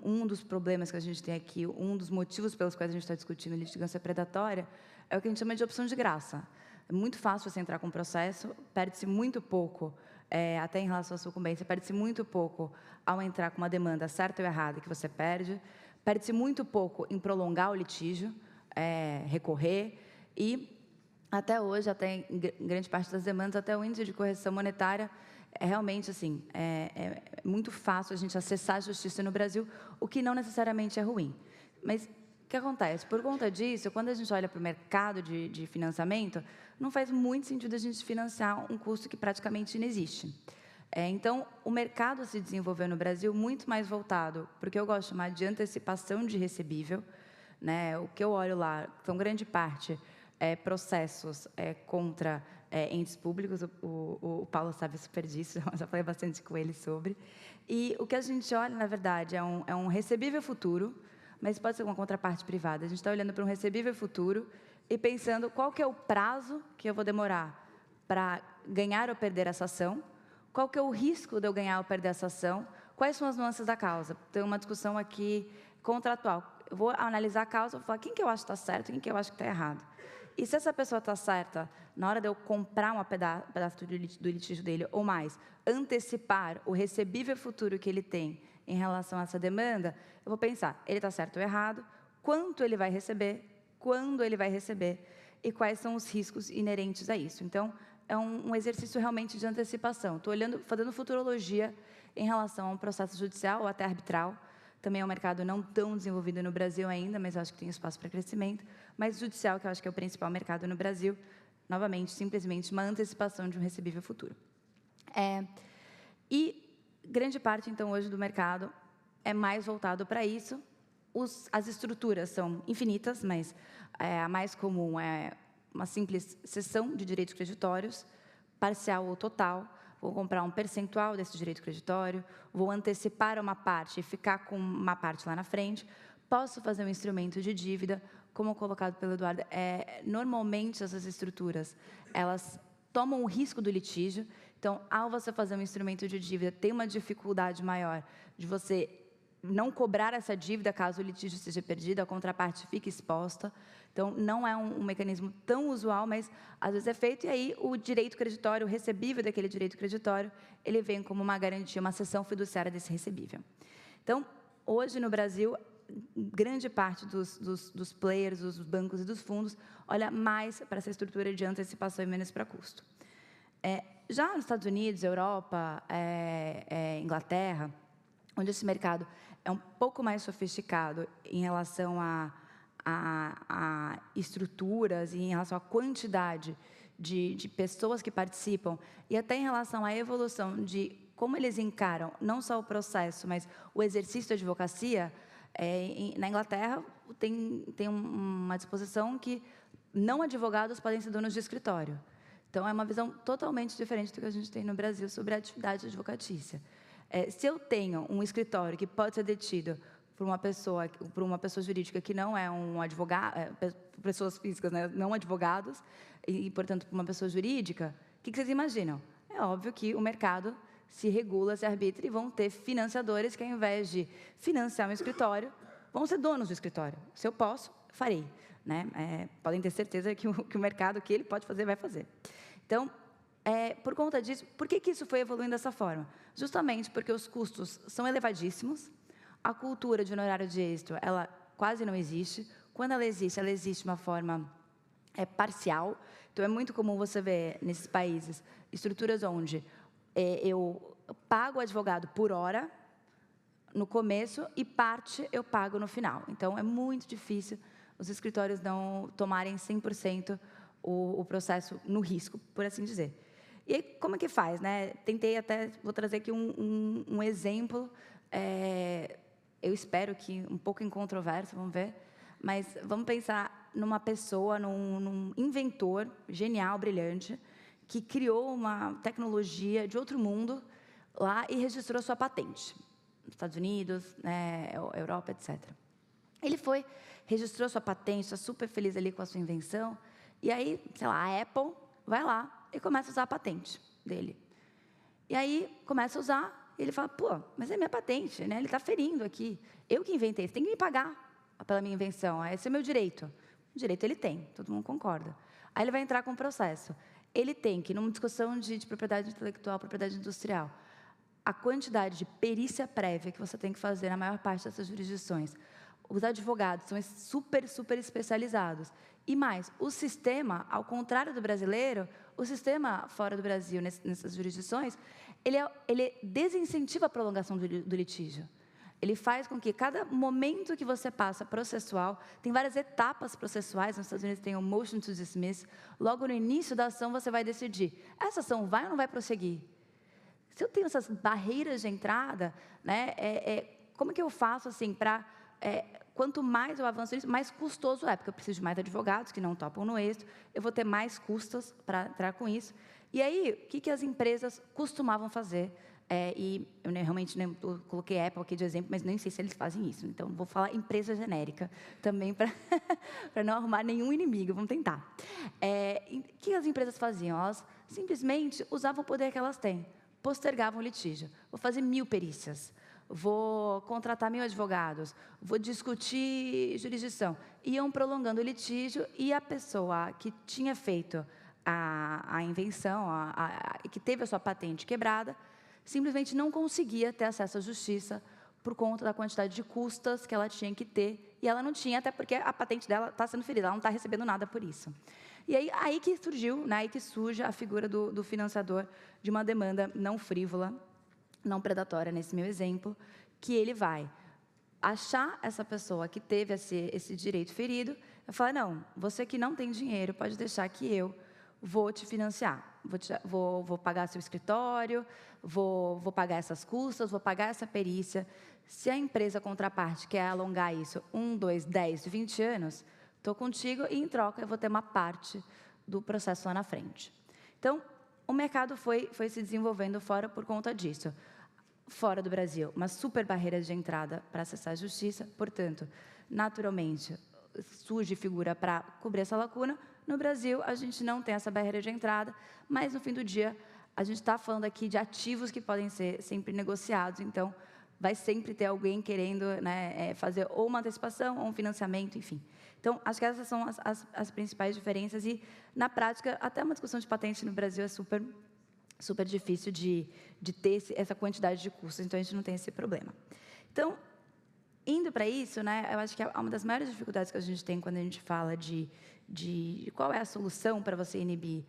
um dos problemas que a gente tem aqui, um dos motivos pelos quais a gente está discutindo litigância predatória, é o que a gente chama de opção de graça. É muito fácil você entrar com um processo, perde-se muito pouco, até em relação à sucumbência, perde-se muito pouco ao entrar com uma demanda certa ou errada que você perde-se muito pouco em prolongar o litígio, recorrer, e até hoje, até em grande parte das demandas, até o índice de correção monetária, realmente assim, é muito fácil a gente acessar a justiça no Brasil, o que não necessariamente é ruim. Mas o que acontece? Por conta disso, quando a gente olha para o mercado de financiamento, não faz muito sentido a gente financiar um custo que praticamente não existe. Então, o mercado se desenvolveu no Brasil muito mais voltado para o que eu gosto de chamar de antecipação de recebível. Né? O que eu olho lá, são grande parte processos contra entes públicos, o Paulo sabe super disso, eu já falei bastante com ele sobre. E o que a gente olha, na verdade, é um recebível futuro, mas pode ser uma contraparte privada. A gente está olhando para um recebível futuro e pensando qual que é o prazo que eu vou demorar para ganhar ou perder essa ação, qual que é o risco de eu ganhar ou perder essa ação, quais são as nuances da causa. Tem uma discussão aqui contratual. Eu vou analisar a causa, vou falar quem que eu acho que está certo e quem que eu acho que está errado. E se essa pessoa está certa, na hora de eu comprar um pedaço do litígio dele, ou mais, antecipar o recebível futuro que ele tem em relação a essa demanda, eu vou pensar, ele está certo ou errado, quanto ele vai receber, quando ele vai receber, e quais são os riscos inerentes a isso. Então, é um exercício realmente de antecipação. Estou fazendo futurologia em relação a um processo judicial ou até arbitral. Também é um mercado não tão desenvolvido no Brasil ainda, mas acho que tem espaço para crescimento. Mas judicial, que eu acho que é o principal mercado no Brasil, novamente, simplesmente uma antecipação de um recebível futuro. E grande parte, então, hoje do mercado é mais voltado para isso. As estruturas são infinitas, mas a mais comum é uma simples cessão de direitos creditórios, parcial ou total. Vou comprar um percentual desse direito creditório, vou antecipar uma parte e ficar com uma parte lá na frente. Posso fazer um instrumento de dívida, como colocado pelo Eduardo. Normalmente, essas estruturas, elas tomam o risco do litígio. Então, ao você fazer um instrumento de dívida, tem uma dificuldade maior de você não cobrar essa dívida caso o litígio seja perdido, a contraparte fique exposta. Então, não é um mecanismo tão usual, mas às vezes é feito, e aí o direito creditório, o recebível daquele direito creditório, ele vem como uma garantia, uma cessão fiduciária desse recebível. Então, hoje no Brasil, grande parte dos players, dos bancos e dos fundos, olha mais para essa estrutura de antecipação e menos para custo. Já nos Estados Unidos, Europa, Inglaterra, onde esse mercado é um pouco mais sofisticado em relação a estruturas e em relação à quantidade de pessoas que participam e até em relação à evolução de como eles encaram não só o processo, mas o exercício da advocacia. Na Inglaterra, tem uma disposição que não advogados podem ser donos de escritório. Então, é uma visão totalmente diferente do que a gente tem no Brasil sobre a atividade advocatícia. Se eu tenho um escritório que pode ser detido por uma pessoa jurídica que não é um advogado, pessoas físicas, né, não advogados, e, portanto, por uma pessoa jurídica, o que vocês imaginam? É óbvio que o mercado se regula, se arbitra, e vão ter financiadores que, ao invés de financiar um escritório, vão ser donos do escritório. Se eu posso, farei. Né? Podem ter certeza que o mercado, que ele pode fazer, vai fazer. Então, por conta disso, por que isso foi evoluindo dessa forma? Justamente porque os custos são elevadíssimos, a cultura de honorário de êxito, ela quase não existe. Quando ela existe de uma forma parcial. Então, é muito comum você ver, nesses países, estruturas onde eu pago o advogado por hora, no começo, e parte eu pago no final. Então, é muito difícil os escritórios não tomarem 100% o processo no risco, por assim dizer. E aí, como é que faz, né? Tentei até, vou trazer aqui um exemplo, eu espero que um pouco incontroverso, vamos ver, mas vamos pensar numa pessoa, num inventor genial, brilhante, que criou uma tecnologia de outro mundo lá e registrou sua patente. Nos Estados Unidos, né, Europa, etc. Ele registrou sua patente, está super feliz ali com a sua invenção, e aí, sei lá, a Apple vai lá e começa a usar a patente dele. E aí, começa a usar, e ele fala, pô, mas é minha patente, né? Ele está ferindo aqui. Eu que inventei, você tem que me pagar pela minha invenção, esse é o meu direito. O direito ele tem, todo mundo concorda. Aí ele vai entrar com um processo. Ele tem que, numa discussão de propriedade intelectual, propriedade industrial, a quantidade de perícia prévia que você tem que fazer na maior parte dessas jurisdições. Os advogados são super especializados. E mais, o sistema, ao contrário do brasileiro, o sistema fora do Brasil, nessas jurisdições, ele desincentiva a prolongação do litígio. Ele faz com que cada momento que você passa processual, tem várias etapas processuais, nos Estados Unidos tem o motion to dismiss, logo no início da ação você vai decidir, essa ação vai ou não vai prosseguir? Se eu tenho essas barreiras de entrada, né, como que eu faço assim para... quanto mais eu avanço nisso, mais custoso é, porque eu preciso de mais advogados que não topam no êxito, eu vou ter mais custos para entrar com isso. E aí, o que as empresas costumavam fazer? E eu realmente coloquei a Apple aqui de exemplo, mas nem sei se eles fazem isso. Então, vou falar empresa genérica também, para não arrumar nenhum inimigo. Vamos tentar. O que as empresas faziam? Elas simplesmente usavam o poder que elas têm. Postergavam o litígio. Vou fazer 1000 perícias. Vou contratar 1000 advogados. Vou discutir jurisdição. Iam prolongando o litígio e a pessoa que tinha feito a invenção, que teve a sua patente quebrada, simplesmente não conseguia ter acesso à justiça por conta da quantidade de custas que ela tinha que ter, e ela não tinha, até porque a patente dela está sendo ferida, ela não está recebendo nada por isso. E aí que surgiu, né, aí que surge a figura do financiador de uma demanda não frívola, não predatória, nesse meu exemplo, que ele vai achar essa pessoa que teve esse direito ferido, e falar, não, você que não tem dinheiro, pode deixar que eu vou te financiar, vou pagar seu escritório, vou pagar essas custas, vou pagar essa perícia. Se a empresa contraparte quer alongar isso 1, 2, 10, 20 anos, estou contigo e, em troca, eu vou ter uma parte do processo lá na frente. Então, o mercado foi se desenvolvendo fora por conta disso. Fora do Brasil, uma super barreira de entrada para acessar a justiça, portanto, naturalmente, surge figura para cobrir essa lacuna. No Brasil, a gente não tem essa barreira de entrada, mas, no fim do dia, a gente está falando aqui de ativos que podem ser sempre negociados, então, vai sempre ter alguém querendo, né, fazer ou uma antecipação ou um financiamento, enfim. Então, acho que essas são as principais diferenças e, na prática, até uma discussão de patente no Brasil é super difícil de ter essa quantidade de custos, então a gente não tem esse problema. Então, indo para isso, né, eu acho que uma das maiores dificuldades que a gente tem quando a gente fala de qual é a solução para você inibir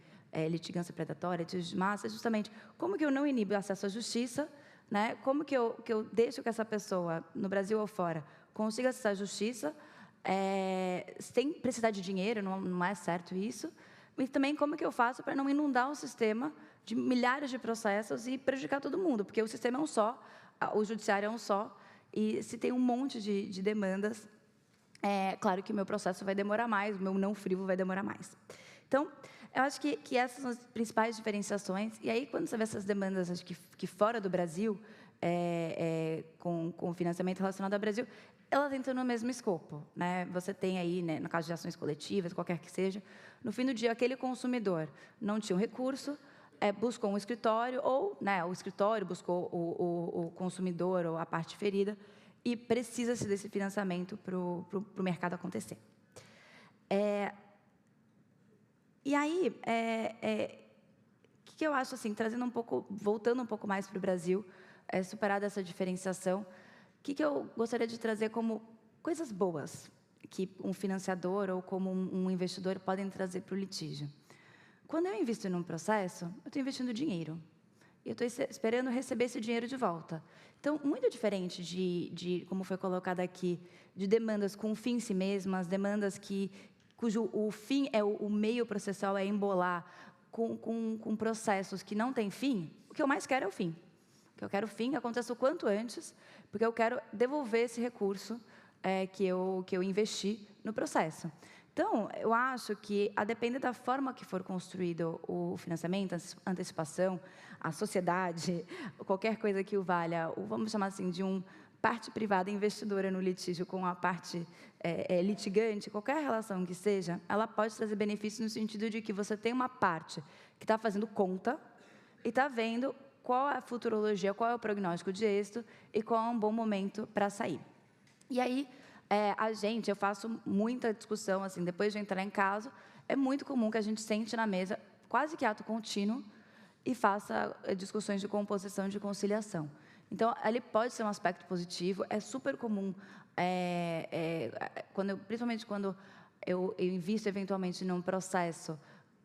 litigância predatória, litígio de massa, é justamente como que eu não inibo o acesso à justiça, né, como que eu deixo que essa pessoa, no Brasil ou fora, consiga acessar a justiça, sem precisar de dinheiro, não é certo isso, mas também como que eu faço para não inundar o sistema de milhares de processos e prejudicar todo mundo, porque o sistema é um só, o judiciário é um só, e se tem um monte de demandas, claro que o meu processo vai demorar mais, o meu não frívolo vai demorar mais. Então, eu acho que essas são as principais diferenciações, e aí quando você vê essas demandas, acho que fora do Brasil, com financiamento relacionado ao Brasil, elas entram no mesmo escopo, né? Você tem aí, né, no caso de ações coletivas, qualquer que seja, no fim do dia, aquele consumidor não tinha um recurso, buscou um escritório, ou, né, o escritório buscou o consumidor ou a parte ferida, e precisa-se desse financiamento para o mercado acontecer. E aí, o que eu acho, assim, voltando um pouco mais para o Brasil, superada essa diferenciação, o que eu gostaria de trazer como coisas boas que um financiador ou como um investidor podem trazer para o litígio. Quando eu invisto num processo, eu estou investindo dinheiro. E eu estou esperando receber esse dinheiro de volta. Então, muito diferente de como foi colocado aqui, de demandas com fim em si mesmas, demandas cujo o fim é o meio processual, é embolar com processos que não têm fim, o que eu mais quero é o fim. O que eu quero o fim aconteça o quanto antes, porque eu quero devolver esse recurso que eu investi no processo. Então, eu acho que, a depender da forma que for construído o financiamento, a antecipação, a sociedade, qualquer coisa que o valha, vamos chamar assim, de parte privada investidora no litígio com a parte litigante, qualquer relação que seja, ela pode trazer benefícios no sentido de que você tem uma parte que está fazendo conta e está vendo qual é a futurologia, qual é o prognóstico de êxito e qual é um bom momento para sair. E aí, eu faço muita discussão, assim, depois de entrar em caso, é muito comum que a gente sente na mesa, quase que ato contínuo, e faça discussões de composição e de conciliação. Então, ali pode ser um aspecto positivo, é super comum, principalmente quando eu invisto eventualmente num processo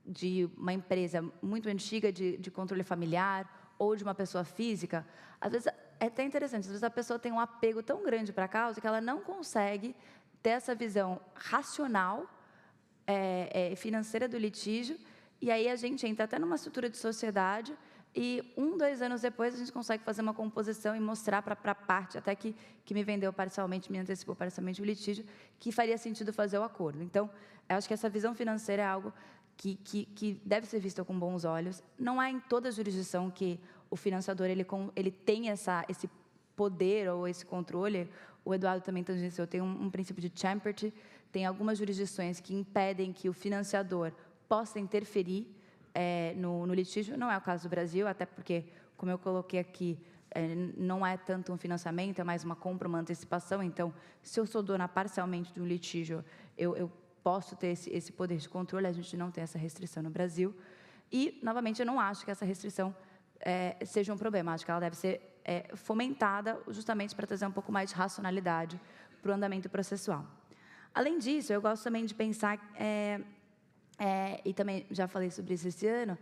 de uma empresa muito antiga de controle familiar ou de uma pessoa física, às vezes é até interessante, às vezes a pessoa tem um apego tão grande para a causa que ela não consegue ter essa visão racional financeira do litígio, e aí a gente entra até numa estrutura de sociedade e 2 anos depois a gente consegue fazer uma composição e mostrar para a parte, até que me vendeu parcialmente, me antecipou parcialmente o litígio, que faria sentido fazer o acordo. Então, eu acho que essa visão financeira é algo que deve ser vista com bons olhos. Não é em toda jurisdição que o financiador ele tem esse poder ou esse controle. O Eduardo também tangenciou, tem um princípio de Champerty, tem algumas jurisdições que impedem que o financiador possa interferir no litígio. Não é o caso do Brasil, até porque, como eu coloquei aqui, não é tanto um financiamento, é mais uma compra, uma antecipação. Então, se eu sou dona parcialmente de um litígio, eu posso ter esse poder de controle, a gente não tem essa restrição no Brasil. E, novamente, eu não acho que essa restrição seja um problema, acho que ela deve ser fomentada justamente para trazer um pouco mais de racionalidade para o andamento processual. Além disso, eu gosto também de pensar, e também já falei sobre isso esse ano,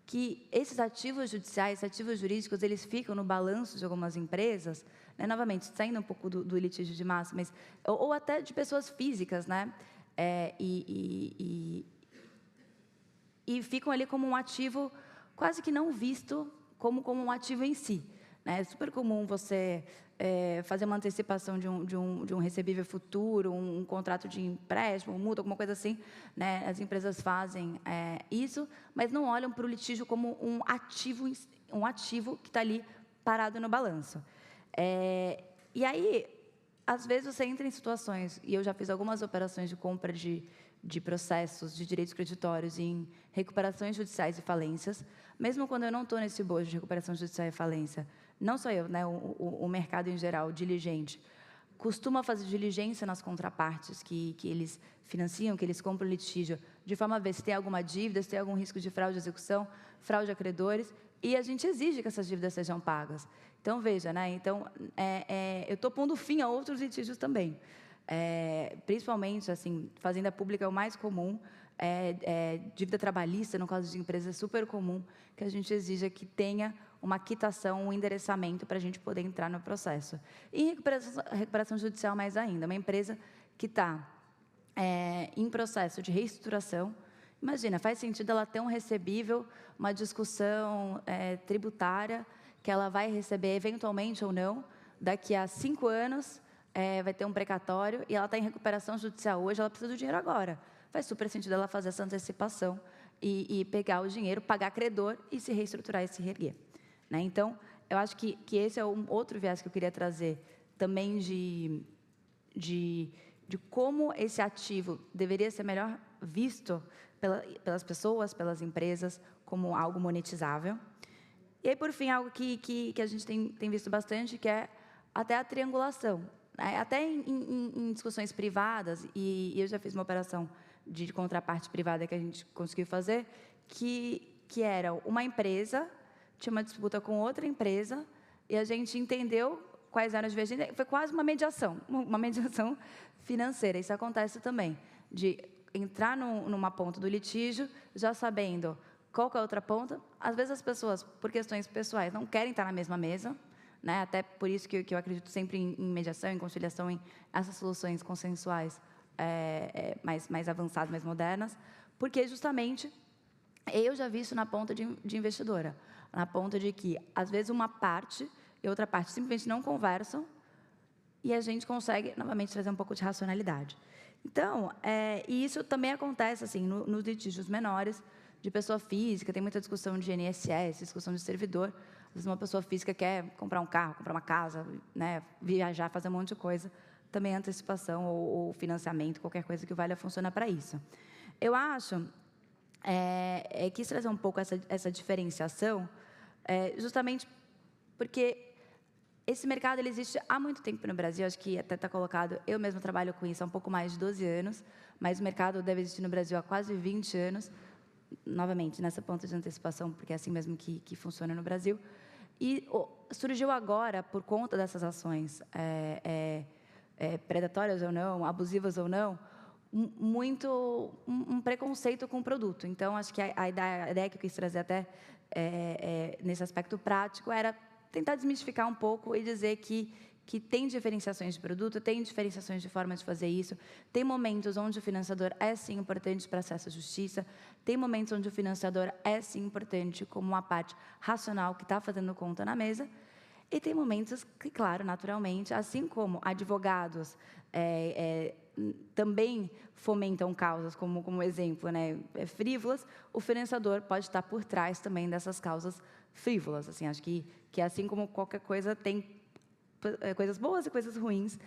que esses ativos judiciais, ativos jurídicos, eles ficam no balanço de algumas empresas, né, novamente, saindo um pouco do litígio de massa, mas, ou até de pessoas físicas, né, e ficam ali como um ativo quase que não visto como um ativo em si. É super comum você fazer uma antecipação de um recebível futuro, um contrato de empréstimo, multa, alguma coisa assim, né? As empresas fazem isso, mas não olham para o litígio como um ativo que está ali parado no balanço. E aí, às vezes, você entra em situações, e eu já fiz algumas operações de compra de processos de direitos creditórios em recuperações judiciais e falências, mesmo quando eu não estou nesse bojo de recuperação judicial e falência, não só eu, né, o mercado em geral, diligente, costuma fazer diligência nas contrapartes que eles financiam, que eles compram litígio, de forma a ver se tem alguma dívida, se tem algum risco de fraude de execução, fraude a credores, e a gente exige que essas dívidas sejam pagas. Então, veja, né, então, eu estou pondo fim a outros litígios também. Principalmente, assim, fazenda pública é o mais comum, dívida trabalhista, no caso de empresas, é super comum que a gente exija que tenha uma quitação, um endereçamento para a gente poder entrar no processo. E recuperação judicial mais ainda, uma empresa que está em processo de reestruturação, imagina, faz sentido ela ter um recebível, uma discussão tributária, que ela vai receber eventualmente ou não, daqui a 5 anos, vai ter um precatório, e ela está em recuperação judicial hoje, ela precisa do dinheiro agora. Faz super sentido ela fazer essa antecipação e pegar o dinheiro, pagar credor e se reestruturar e se reerguer. Né? Então, eu acho que esse é um outro viés que eu queria trazer também de como esse ativo deveria ser melhor visto pelas pessoas, pelas empresas, como algo monetizável. E aí, por fim, algo que a gente tem visto bastante, que é até a triangulação até em discussões privadas, e eu já fiz uma operação de contraparte privada que a gente conseguiu fazer, que era uma empresa, tinha uma disputa com outra empresa, e a gente entendeu quais eram as divergências. Foi quase uma mediação financeira. Isso acontece também, de entrar numa ponta do litígio, já sabendo qual que é a outra ponta. Às vezes as pessoas, por questões pessoais, não querem estar na mesma mesa, né? Até por isso que eu acredito sempre em mediação, em conciliação, em essas soluções consensuais mais avançadas, mais modernas, porque justamente eu já vi isso na ponta de investidora, na ponta de que, às vezes, uma parte e outra parte simplesmente não conversam e a gente consegue, novamente, trazer um pouco de racionalidade. Então, e isso também acontece assim, nos litígios menores, de pessoa física, tem muita discussão de INSS, discussão de servidor. Às vezes, uma pessoa física quer comprar um carro, comprar uma casa, né, viajar, fazer um monte de coisa. Também antecipação ou financiamento, qualquer coisa que valha, funciona para isso. Eu acho... quis trazer um pouco essa diferenciação, justamente porque esse mercado ele existe há muito tempo no Brasil, acho que até está colocado, eu mesmo trabalho com isso há um pouco mais de 12 anos, mas o mercado deve existir no Brasil há quase 20 anos, novamente, nessa ponta de antecipação, porque é assim mesmo que funciona no Brasil. E surgiu agora, por conta dessas ações predatórias ou não, abusivas ou não, muito um preconceito com o produto. Então, acho que a ideia que eu quis trazer até nesse aspecto prático era tentar desmistificar um pouco e dizer que tem diferenciações de produto, tem diferenciações de forma de fazer isso, tem momentos onde o financiador é, sim, importante para acesso à justiça, tem momentos onde o financiador é, sim, importante como uma parte racional que está fazendo conta na mesa, e tem momentos que, claro, naturalmente, assim como advogados também fomentam causas, como exemplo, né, frívolas, o financiador pode estar por trás também dessas causas frívolas. Assim, acho que assim como qualquer coisa, tem coisas boas e coisas ruins,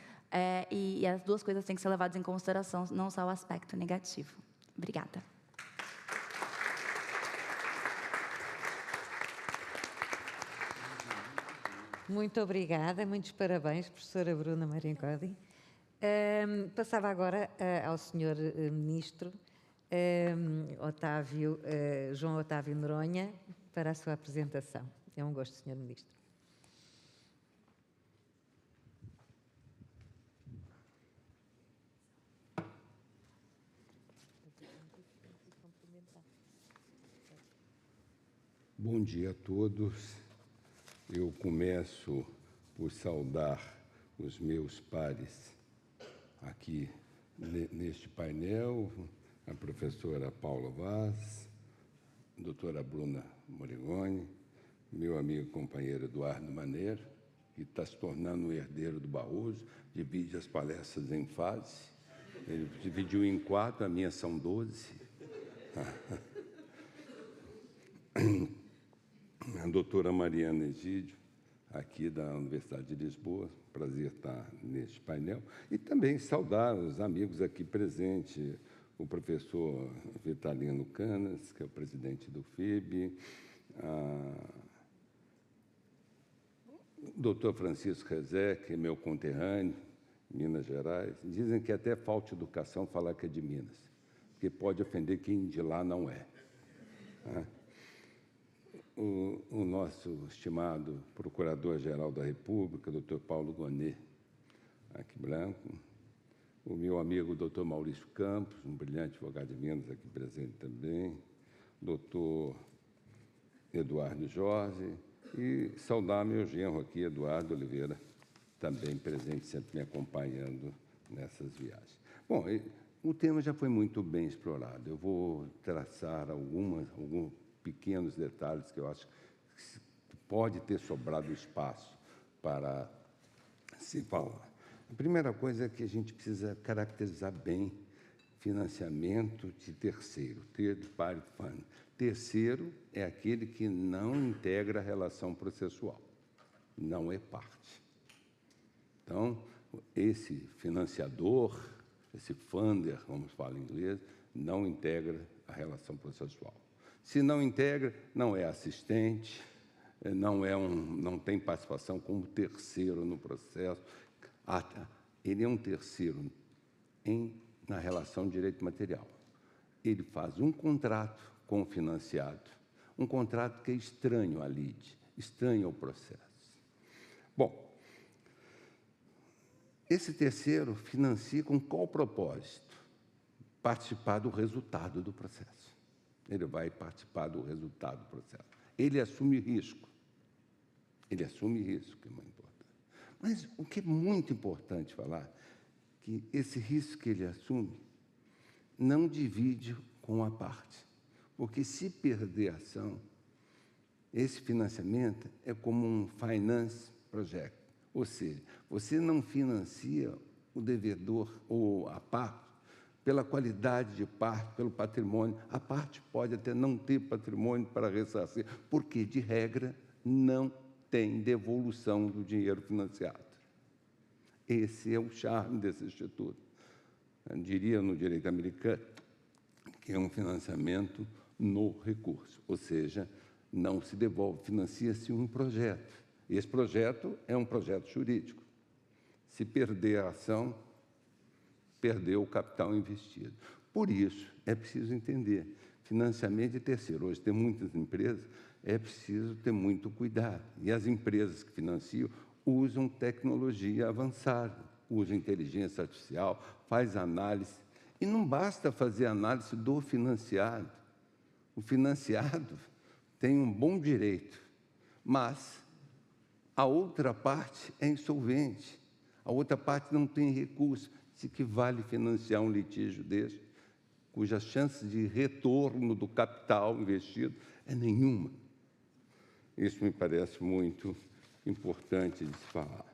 e as duas coisas têm que ser levadas em consideração, não só o aspecto negativo. Obrigada. Muito obrigada, muitos parabéns, professora Bruna Marincodi. Passava agora ao senhor Ministro João Otávio Noronha para a sua apresentação. É um gosto, senhor Ministro. Bom dia a todos. Eu começo por saudar os meus pares aqui neste painel, a professora Paula Vaz, a doutora Bruna Morigoni, meu amigo e companheiro Eduardo Maneiro, que está se tornando o herdeiro do Barroso, divide as palestras em fase. Ele dividiu em 4, a minha são 12. A doutora Mariana Egídio, aqui da Universidade de Lisboa, prazer estar neste painel, e também saudar os amigos aqui presentes, o professor Vitalino Canas, que é o presidente do FIB, o doutor Francisco Rezé, que é meu conterrâneo, Minas Gerais. Dizem que até falta educação falar que é de Minas, porque pode ofender quem de lá não é. O nosso estimado Procurador-Geral da República, doutor Paulo Gonet, aqui branco, o meu amigo doutor Maurício Campos, um brilhante advogado de Minas, aqui presente também, doutor Eduardo Jorge, e saudar meu genro aqui, Eduardo Oliveira, também presente, sempre me acompanhando nessas viagens. Bom, o tema já foi muito bem explorado. Eu vou traçar alguns pequenos detalhes que eu acho que pode ter sobrado espaço para se falar. A primeira coisa é que a gente precisa caracterizar bem financiamento de terceiro, third party fund. Terceiro é aquele que não integra a relação processual, não é parte. Então, esse financiador, esse funder, como se fala em inglês, não integra a relação processual. Se não integra, não é assistente, não tem participação como terceiro no processo. ele é um terceiro na relação de direito material. Ele faz um contrato com o financiado, um contrato que é estranho à lide, estranho ao processo. Bom, esse terceiro financia com qual propósito? Participar do resultado do processo. Ele vai participar do resultado do processo. Ele assume risco. Ele assume risco, que é muito importante. Mas o que é muito importante falar, que esse risco que ele assume não divide com a parte. Porque se perder a ação, esse financiamento é como um finance project. Ou seja, você não financia o devedor ou a parte pela qualidade de parte, pelo patrimônio. A parte pode até não ter patrimônio para ressarcir, porque, de regra, não tem devolução do dinheiro financiado. Esse é o charme desse instituto. Eu diria, no direito americano, que é um financiamento no recurso, ou seja, não se devolve, financia-se um projeto. Esse projeto é um projeto jurídico. Se perder a ação, perdeu o capital investido. Por isso, é preciso entender, financiamento de terceiro. Hoje tem muitas empresas, é preciso ter muito cuidado. E as empresas que financiam usam tecnologia avançada, usam inteligência artificial, faz análise. E não basta fazer análise do financiado. O financiado tem um bom direito, mas a outra parte é insolvente, a outra parte não tem recurso. Se que vale financiar um litígio desse, cujas chances de retorno do capital investido é nenhuma. Isso me parece muito importante de se falar.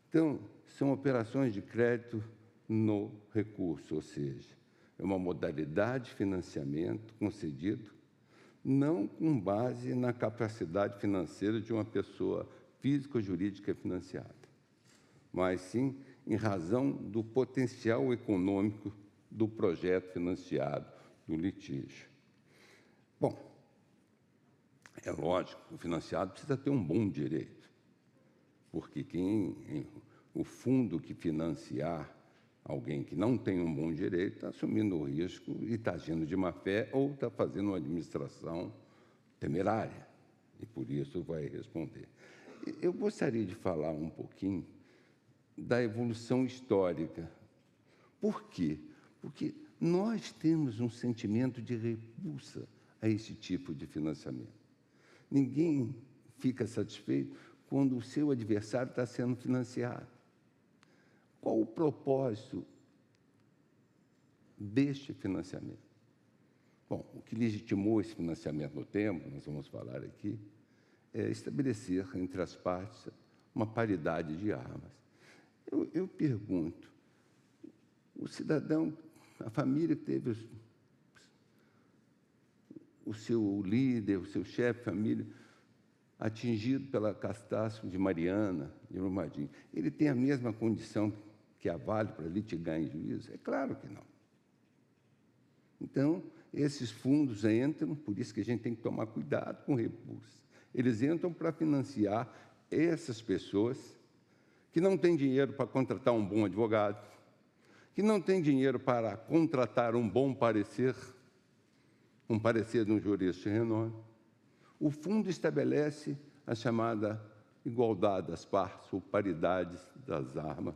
Então, são operações de crédito no recurso, ou seja, é uma modalidade de financiamento concedido não com base na capacidade financeira de uma pessoa física ou jurídica financiada, mas sim em razão do potencial econômico do projeto financiado, do litígio. Bom, é lógico, o financiado precisa ter um bom direito, porque o fundo que financiar alguém que não tem um bom direito está assumindo o risco e está agindo de má fé ou está fazendo uma administração temerária, e por isso vai responder. Eu gostaria de falar um pouquinho da evolução histórica. Por quê? Porque nós temos um sentimento de repulsa a esse tipo de financiamento. Ninguém fica satisfeito quando o seu adversário está sendo financiado. Qual o propósito deste financiamento? Bom, o que legitimou esse financiamento no tempo, nós vamos falar aqui, é estabelecer entre as partes uma paridade de armas. Eu pergunto, o cidadão, a família que teve o seu líder, o seu chefe de família, atingido pela catástrofe de Mariana, de Brumadinho, ele tem a mesma condição que a Vale para litigar em juízo? É claro que não. Então, esses fundos entram, por isso que a gente tem que tomar cuidado com o repulso. Eles entram para financiar essas pessoas que não têm dinheiro para contratar um bom advogado, que não têm dinheiro para contratar um bom parecer, um parecer de um jurista de renome. O fundo estabelece a chamada igualdade das partes, ou paridade das armas,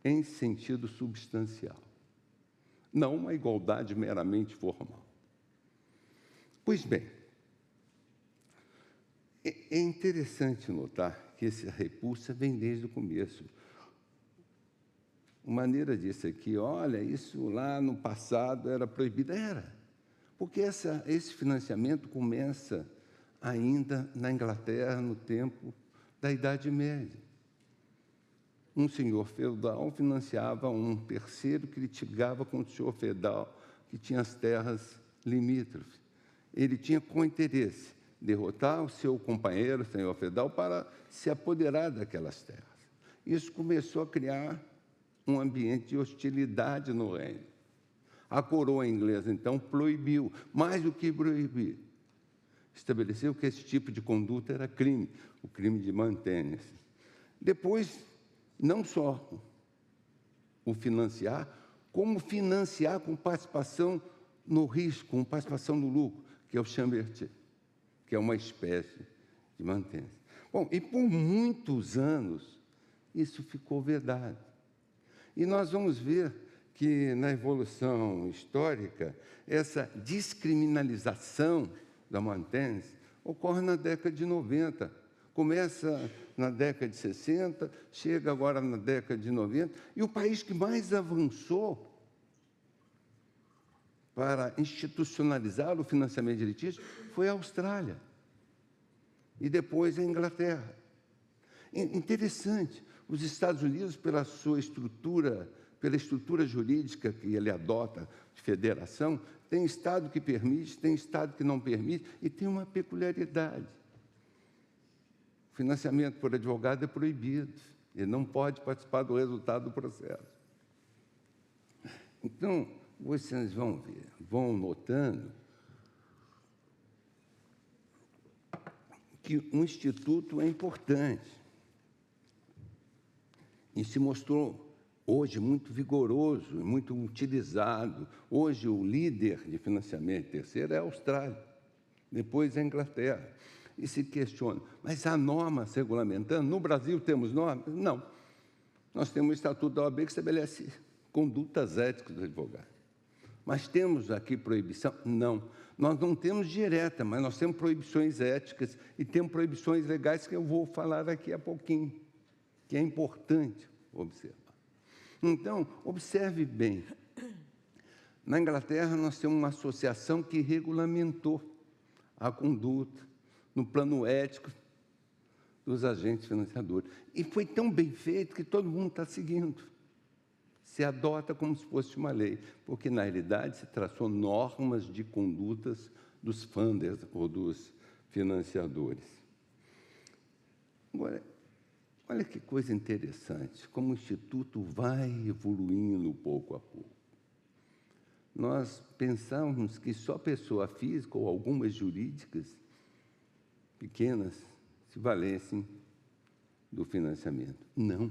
em sentido substancial, não uma igualdade meramente formal. Pois bem, é interessante notar que essa repulsa vem desde o começo. Uma maneira disso aqui, olha, isso lá no passado era proibido. Era, porque esse financiamento começa ainda na Inglaterra, no tempo da Idade Média. Um senhor feudal financiava um terceiro que litigava contra o senhor feudal, que tinha as terras limítrofes. Ele tinha com interesse derrotar o seu companheiro, o senhor feudal, para se apoderar daquelas terras. Isso começou a criar um ambiente de hostilidade no reino. A coroa inglesa, então, proibiu, mais do que proibir, estabeleceu que esse tipo de conduta era crime, o crime de mantenha-se. Depois, não só o financiar, como financiar com participação no risco, com participação no lucro, que é o Chambertin, que é uma espécie de mantença. Bom, e por muitos anos isso ficou vedado. E nós vamos ver que, na evolução histórica, essa descriminalização da mantença ocorre na década de 90. Começa na década de 60, chega agora na década de 90, e o país que mais avançou para institucionalizar o financiamento de litígio foi a Austrália, e depois a Inglaterra. Interessante, os Estados Unidos, pela sua estrutura, pela estrutura jurídica que ele adota de federação, tem Estado que permite, tem Estado que não permite, e tem uma peculiaridade. O financiamento por advogado é proibido, ele não pode participar do resultado do processo. Então, vocês vão ver, vão notando que o Instituto é importante e se mostrou hoje muito vigoroso, muito utilizado. Hoje o líder de financiamento terceiro é a Austrália, depois a Inglaterra. E se questiona, mas há normas regulamentando? No Brasil temos normas? Não. Nós temos o Estatuto da OAB que estabelece condutas éticas do advogado. Mas temos aqui proibição? Não. Nós não temos direta, mas nós temos proibições éticas e temos proibições legais que eu vou falar aqui a pouquinho, que é importante observar. Então, observe bem. Na Inglaterra, nós temos uma associação que regulamentou a conduta no plano ético dos agentes financiadores. E foi tão bem feito que todo mundo está seguindo. Se adota como se fosse uma lei, porque, na realidade, se traçou normas de condutas dos funders ou dos financiadores. Agora, olha que coisa interessante, como o Instituto vai evoluindo pouco a pouco. Nós pensávamos que só pessoa física ou algumas jurídicas pequenas se valessem do financiamento. Não.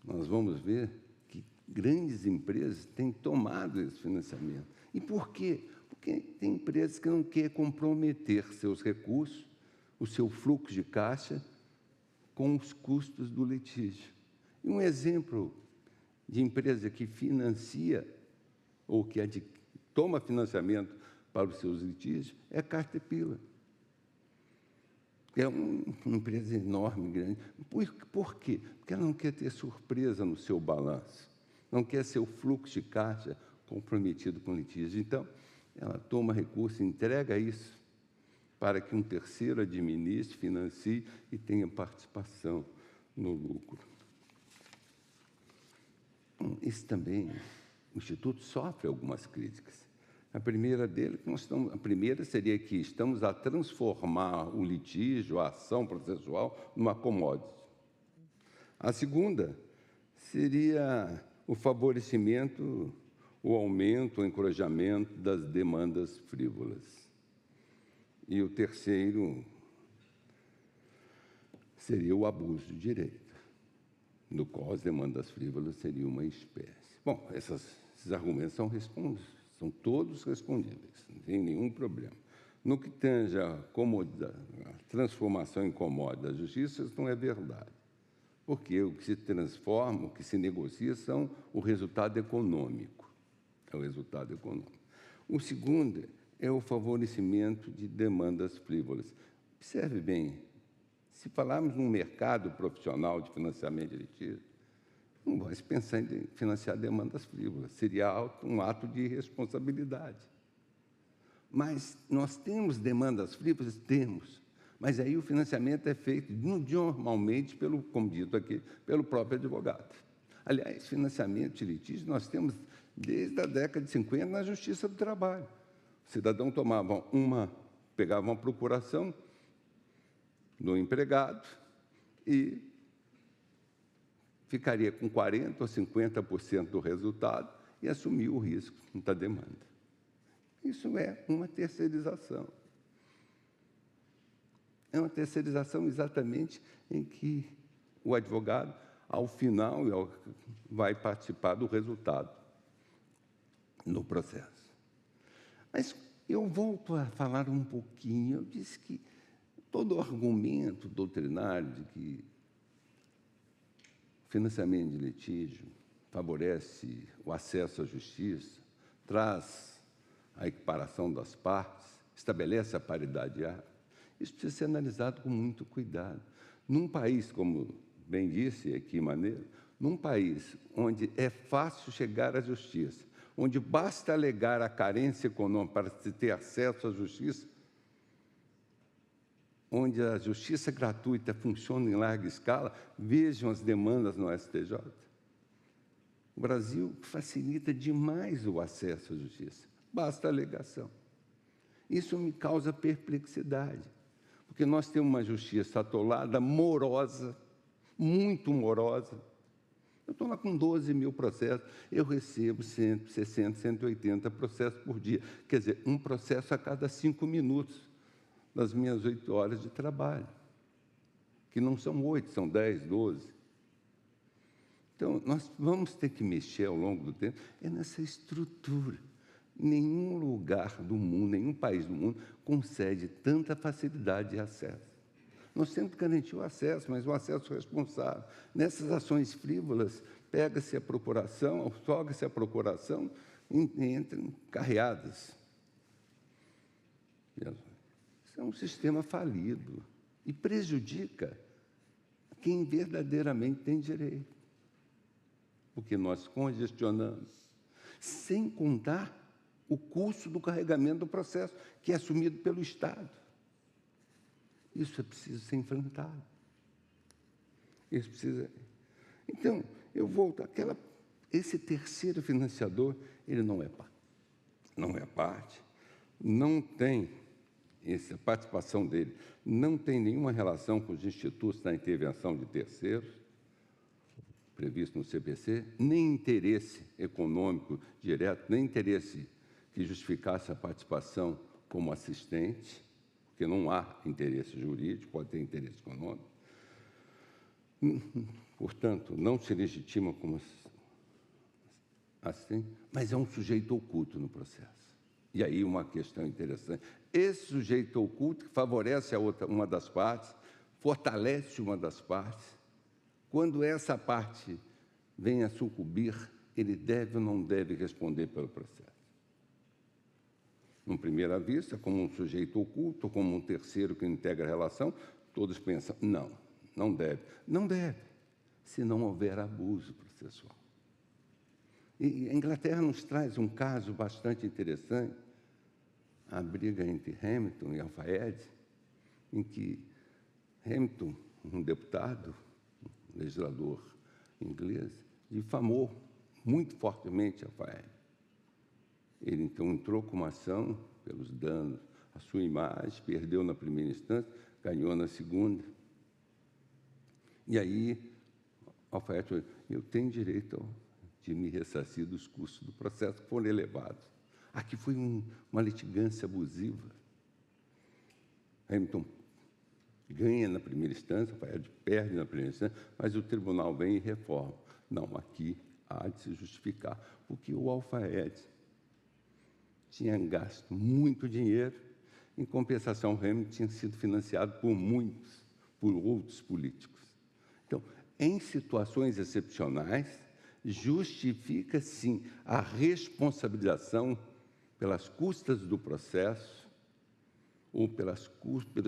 Nós vamos ver que grandes empresas têm tomado esse financiamento. E por quê? Porque tem empresas que não querem comprometer seus recursos, o seu fluxo de caixa, com os custos do litígio. E um exemplo de empresa que financia ou que toma financiamento para os seus litígios é a Caterpillar. É uma empresa enorme, grande. Por quê? Porque ela não quer ter surpresa no seu balanço, não quer ser o fluxo de caixa comprometido com litígio. Então, ela toma recurso, entrega isso para que um terceiro administre, financie e tenha participação no lucro. Isso também, o Instituto sofre algumas críticas. A primeira seria que estamos a transformar o litígio, a ação processual, numa commodity. A segunda seria o favorecimento, o aumento, o encorajamento das demandas frívolas. E o terceiro seria o abuso de direito, no qual as demandas frívolas seriam uma espécie. Bom, esses argumentos são todos respondíveis, não tem nenhum problema. No que tange a transformação em commodity da justiça, isso não é verdade. Porque o que se transforma, o que se negocia, são o resultado econômico. É o resultado econômico. O segundo é o favorecimento de demandas frívolas. Observe bem, se falarmos num mercado profissional de financiamento de litígio, não vai se pensar em financiar demandas frívolas, seria um ato de irresponsabilidade. Mas nós temos demandas frívolas? Temos. Mas aí o financiamento é feito normalmente, como dito aqui, pelo próprio advogado. Aliás, financiamento de litígio nós temos desde a década de 50 na Justiça do Trabalho. O cidadão pegava uma procuração do empregado e ficaria com 40% ou 50% do resultado e assumia o risco da demanda. Isso é uma terceirização. É uma terceirização exatamente em que o advogado, ao final, vai participar do resultado no processo. Mas eu volto a falar um pouquinho. Eu disse que todo o argumento doutrinário de que o financiamento de litígio favorece o acesso à justiça, traz a equiparação das partes, estabelece a paridade de árbitro, isso precisa ser analisado com muito cuidado. Num país, como bem disse aqui Maneiro, num país onde é fácil chegar à justiça, onde basta alegar a carência econômica para se ter acesso à justiça, onde a justiça gratuita funciona em larga escala, vejam as demandas no STJ. O Brasil facilita demais o acesso à justiça, basta a alegação. Isso me causa perplexidade, porque nós temos uma justiça atolada, morosa, muito morosa. Eu estou lá com 12 mil processos, eu recebo 160, 180 processos por dia. Quer dizer, um processo a cada 5 minutos das minhas 8 horas de trabalho, que não são 8, são 10, 12. Então, nós vamos ter que mexer ao longo do tempo nessa estrutura. Nenhum lugar do mundo, nenhum país do mundo concede tanta facilidade de acesso. Nós temos que garantir o acesso, mas o acesso responsável. Nessas ações frívolas, pega-se a procuração, outorga-se a procuração, entram carreadas. Isso é um sistema falido e prejudica quem verdadeiramente tem direito. Porque nós congestionamos, sem contar o custo do carregamento do processo, que é assumido pelo Estado. Isso é preciso ser enfrentado. Isso precisa... Então, eu volto àquela... Esse terceiro financiador, ele não é parte, não tem... Essa participação dele não tem nenhuma relação com os institutos da intervenção de terceiros, previsto no CPC, nem interesse econômico direto, nem interesse que justificasse a participação como assistente, porque não há interesse jurídico, pode ter interesse econômico. Portanto, não se legitima como assistente, mas é um sujeito oculto no processo. E aí uma questão interessante. Esse sujeito oculto que favorece uma das partes, fortalece uma das partes, quando essa parte vem a sucumbir, ele deve ou não deve responder pelo processo. Numa primeira vista, como um sujeito oculto, como um terceiro que integra a relação, todos pensam, não deve. Não deve, se não houver abuso processual. E a Inglaterra nos traz um caso bastante interessante, a briga entre Hamilton e Al-Fayed, em que Hamilton, um deputado, um legislador inglês, difamou muito fortemente Al-Fayed. Ele, então, entrou com uma ação pelos danos à sua imagem, perdeu na primeira instância, ganhou na segunda. E aí, Al-Fayed falou, eu tenho direito de me ressarcir dos custos do processo que foram elevados. Aqui foi uma litigância abusiva. Hamilton ganha na primeira instância, Al-Fayed perde na primeira instância, mas o tribunal vem e reforma. Não, aqui há de se justificar, porque o Al-Fayed tinha gasto muito dinheiro, em compensação, Hamilton tinha sido financiado por outros políticos. Então, em situações excepcionais, justifica, sim, a responsabilização pelas custas do processo ou pelas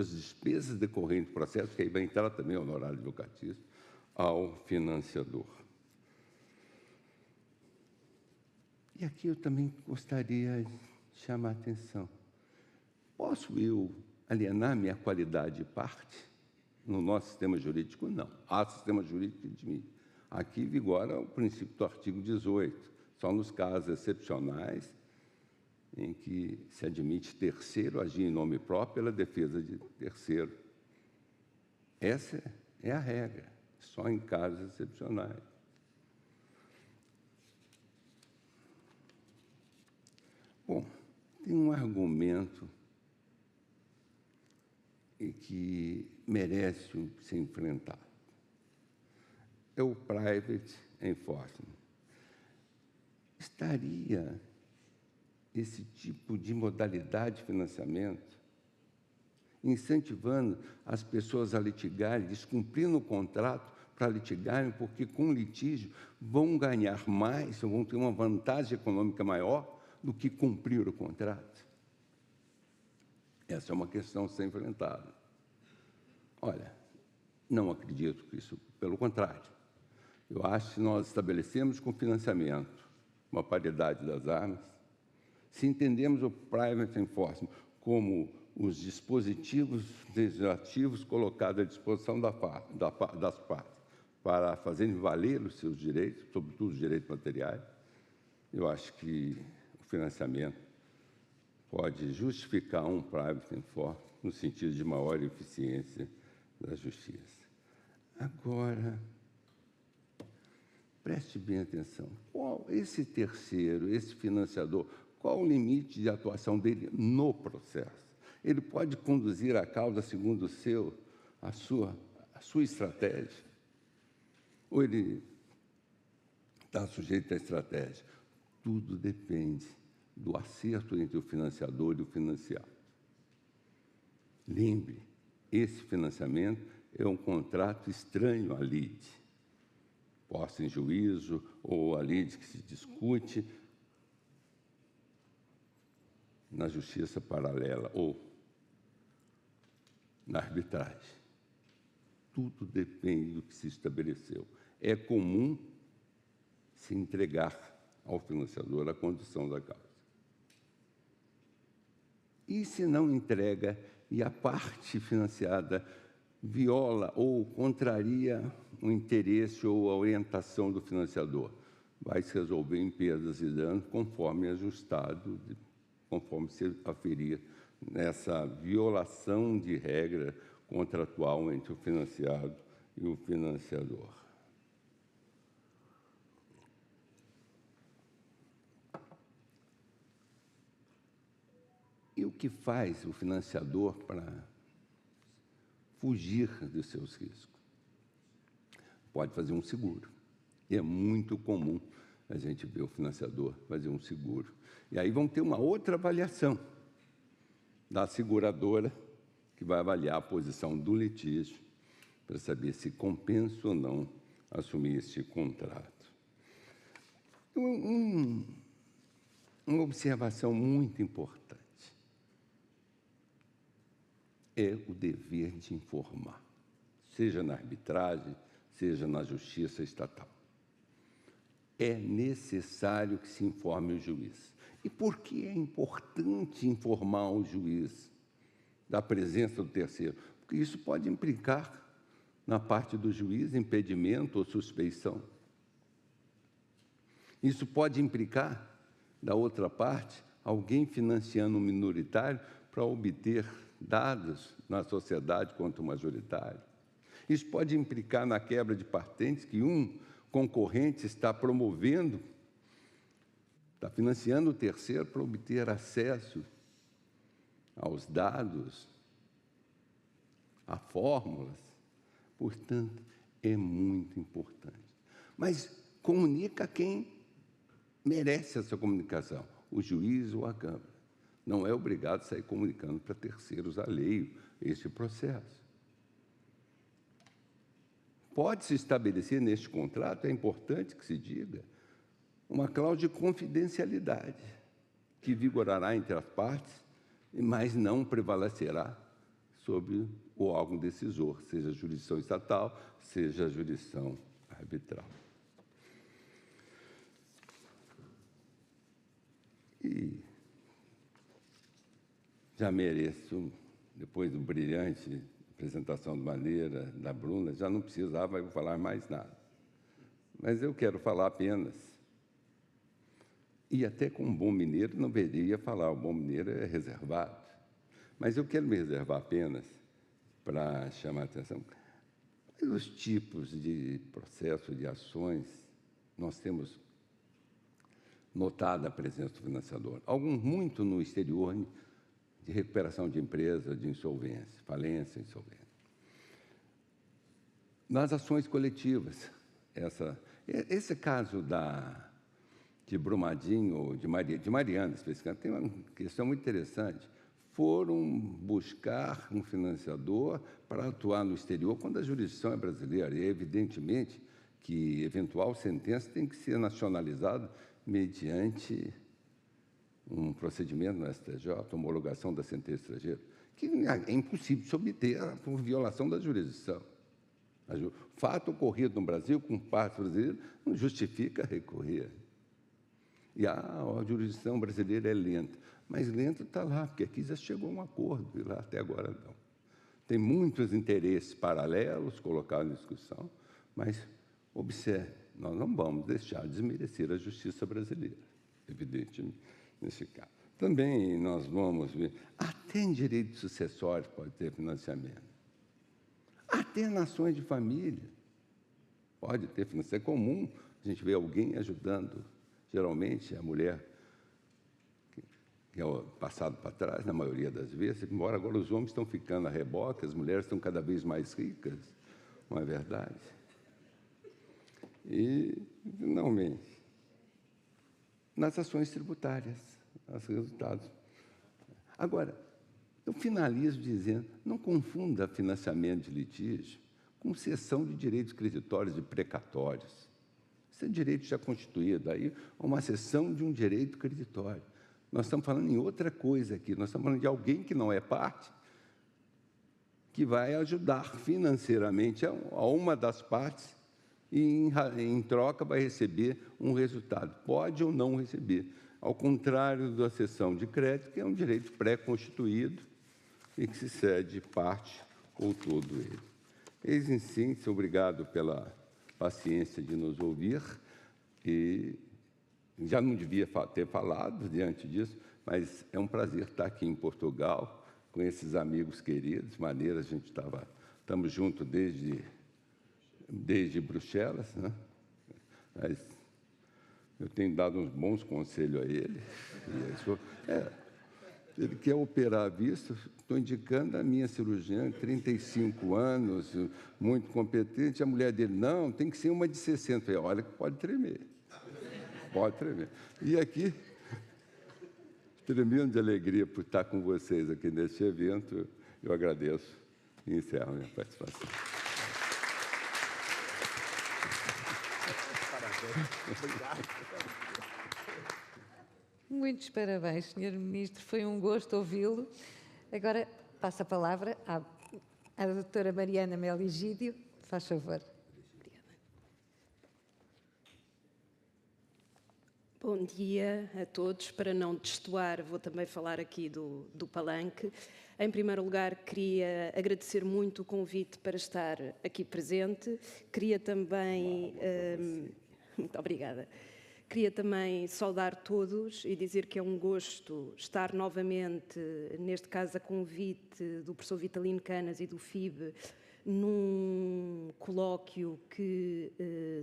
despesas decorrentes do processo, que aí vai entrar também o honorário advocatício, ao financiador. E aqui eu também gostaria de chamar a atenção. Posso eu alienar minha qualidade de parte no nosso sistema jurídico? Não. Há sistema jurídico que admite. Aqui vigora o princípio do artigo 18. Só nos casos excepcionais em que se admite terceiro agir em nome próprio pela defesa de terceiro. Essa é a regra, só em casos excepcionais. Bom, tem um argumento que merece ser enfrentado. é o private enforcement. Estaria esse tipo de modalidade de financiamento incentivando as pessoas a litigarem, descumprindo o contrato para litigarem, porque com litígio vão ganhar mais, vão ter uma vantagem econômica maior do que cumprir o contrato? Essa é uma questão a ser enfrentada. Olha, não acredito que isso, pelo contrário. Eu acho que se nós estabelecemos com financiamento uma paridade das armas, se entendemos o private enforcement como os dispositivos legislativos colocados à disposição das partes para fazerem valer os seus direitos, sobretudo os direitos materiais, eu acho que o financiamento pode justificar um private enforcement no sentido de maior eficiência da justiça. Agora, preste bem atenção. Qual esse terceiro, esse financiador, qual o limite de atuação dele no processo? Ele pode conduzir a causa segundo a sua estratégia? Ou ele está sujeito à estratégia? Tudo depende do acerto entre o financiador e o financiado. Lembre, esse financiamento é um contrato estranho à lide, posta em juízo, ou a lide que se discute na justiça paralela ou na arbitragem. Tudo depende do que se estabeleceu. É comum se entregar ao financiador a condução da causa. E se não entrega e a parte financiada viola ou contraria o interesse ou a orientação do financiador, vai se resolver em perdas e danos conforme ajustado, conforme se aferir nessa violação de regra contratual entre o financiado e o financiador. E o que faz o financiador para fugir dos seus riscos? Pode fazer um seguro. E é muito comum a gente ver o financiador fazer um seguro. E aí vão ter uma outra avaliação da seguradora, que vai avaliar a posição do litígio para saber se compensa ou não assumir este contrato. Uma observação muito importante é o dever de informar, seja na arbitragem, seja na justiça estatal. É necessário que se informe o juiz. E por que é importante informar o juiz da presença do terceiro? Porque isso pode implicar, na parte do juiz, impedimento ou suspeição. Isso pode implicar, da outra parte, alguém financiando um minoritário para obter dados na sociedade contra o majoritário. Isso pode implicar na quebra de patentes que um concorrente está promovendo, está financiando o terceiro para obter acesso aos dados, a fórmulas. Portanto, é muito importante. Mas comunica quem merece essa comunicação, o juiz ou a Câmara. Não é obrigado a sair comunicando para terceiros alheios este processo. Pode-se estabelecer neste contrato, é importante que se diga, uma cláusula de confidencialidade, que vigorará entre as partes, mas não prevalecerá sobre o órgão decisor, seja a jurisdição estatal, seja a jurisdição arbitral. E já mereço, depois do brilhante apresentação de maneira da Bruna, já não precisava eu falar mais nada. Mas eu quero falar apenas, e até com um bom mineiro não deveria falar, o bom mineiro é reservado, mas eu quero me reservar apenas para chamar a atenção. Os tipos de processo, de ações, nós temos notado a presença do financiador. Alguns muito no exterior, de recuperação de empresa, de insolvência, falência, insolvência. Nas ações coletivas, Esse caso de Brumadinho, de Mariana, especificamente, tem uma questão muito interessante. Foram buscar um financiador para atuar no exterior quando a jurisdição é brasileira. E, evidentemente, que eventual sentença tem que ser nacionalizada mediante um procedimento no STJ, homologação da sentença estrangeira, que é impossível se obter por violação da jurisdição. O fato ocorrido no Brasil com parte brasileira não justifica recorrer. E a jurisdição brasileira é lenta. Mas lento está lá, porque aqui já chegou a um acordo, e lá até agora não. Tem muitos interesses paralelos colocados em discussão, mas observe, nós não vamos deixar de desmerecer a justiça brasileira, evidentemente, nesse caso. Também nós vamos ver, até em direito sucessório pode ter financiamento. Até nações de família pode ter financiamento. É comum a gente ver alguém ajudando, geralmente a mulher, que é o passado para trás, na maioria das vezes, embora agora os homens estão ficando a reboque, as mulheres estão cada vez mais ricas, não é verdade? E, finalmente, nas ações tributárias, os resultados. Agora, eu finalizo dizendo, não confunda financiamento de litígio com cessão de direitos creditórios e precatórios. Isso é direito já constituído, aí uma cessão de um direito creditório. Nós estamos falando em outra coisa aqui, nós estamos falando de alguém que não é parte, que vai ajudar financeiramente a uma das partes e, em troca, vai receber um resultado. Pode ou não receber, ao contrário da cessão de crédito, que é um direito pré-constituído e que se cede parte ou todo ele. Eis em síntese, obrigado pela paciência de nos ouvir e já não devia ter falado diante disso, mas é um prazer estar aqui em Portugal com esses amigos queridos. Maneira, a gente estamos juntos desde Bruxelas, né? Mas eu tenho dado uns bons conselhos a ele. Ele quer operar a vista, estou indicando a minha cirurgiã, 35 anos, muito competente. A mulher dele, não, tem que ser uma de 60. Eu falei, olha que pode tremer. Pode tremer. E aqui, tremendo de alegria por estar com vocês aqui neste evento, eu agradeço e encerro a minha participação. Muitos parabéns, Sr. Ministro. Foi um gosto ouvi-lo. Agora passo a palavra à doutora Mariana Meligídio. Faz favor. Bom dia a todos. Para não destoar, vou também falar aqui do palanque. Em primeiro lugar, queria agradecer muito o convite para estar aqui presente. Queria também... muito obrigada. Queria também saudar todos e dizer que é um gosto estar novamente, neste caso a convite do professor Vitalino Canas e do FIB, num colóquio que,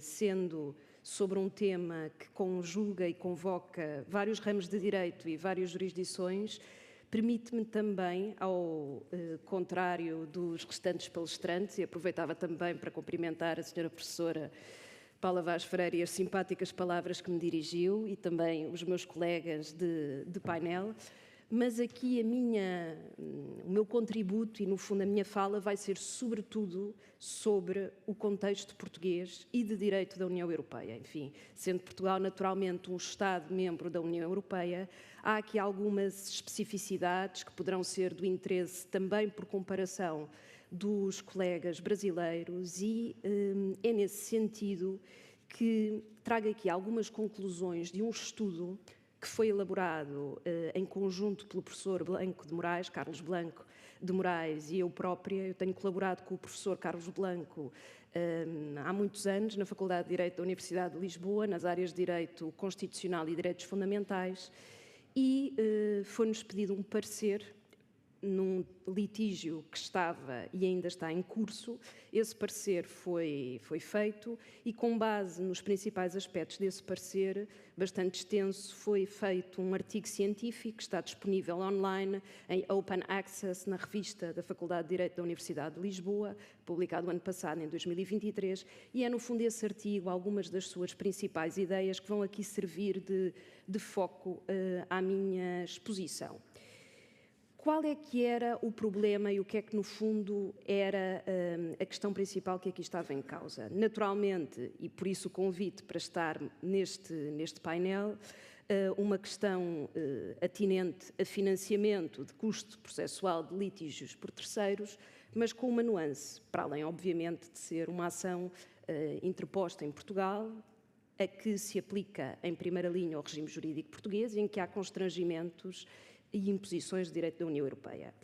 sendo sobre um tema que conjuga e convoca vários ramos de direito e várias jurisdições, permite-me também, ao contrário dos restantes palestrantes, e aproveitava também para cumprimentar a senhora professora Paula Vaz Freire e as simpáticas palavras que me dirigiu e também os meus colegas de painel, mas aqui o meu contributo e, no fundo, a minha fala vai ser, sobretudo, sobre o contexto português e de direito da União Europeia. Enfim, sendo Portugal, naturalmente, um Estado-membro da União Europeia, há aqui algumas especificidades que poderão ser do interesse também por comparação dos colegas brasileiros e é nesse sentido que trago aqui algumas conclusões de um estudo que foi elaborado em conjunto pelo professor Blanco de Moraes, Carlos Blanco de Moraes, e eu própria. Eu tenho colaborado com o professor Carlos Blanco há muitos anos na Faculdade de Direito da Universidade de Lisboa, nas áreas de Direito Constitucional e Direitos Fundamentais, e foi-nos pedido um parecer num litígio que estava e ainda está em curso. Esse parecer foi feito e, com base nos principais aspectos desse parecer, bastante extenso, foi feito um artigo científico que está disponível online em Open Access na revista da Faculdade de Direito da Universidade de Lisboa, publicado ano passado, em 2023, e é, no fundo, esse artigo, algumas das suas principais ideias que vão aqui servir de foco à minha exposição. Qual é que era o problema e o que é que, no fundo, era a questão principal que aqui estava em causa? Naturalmente, e por isso o convite para estar neste painel, uma questão atinente a financiamento de custo processual de litígios por terceiros, mas com uma nuance, para além, obviamente, de ser uma ação interposta em Portugal, a que se aplica em primeira linha ao regime jurídico português e em que há constrangimentos e imposições de direito da União Europeia.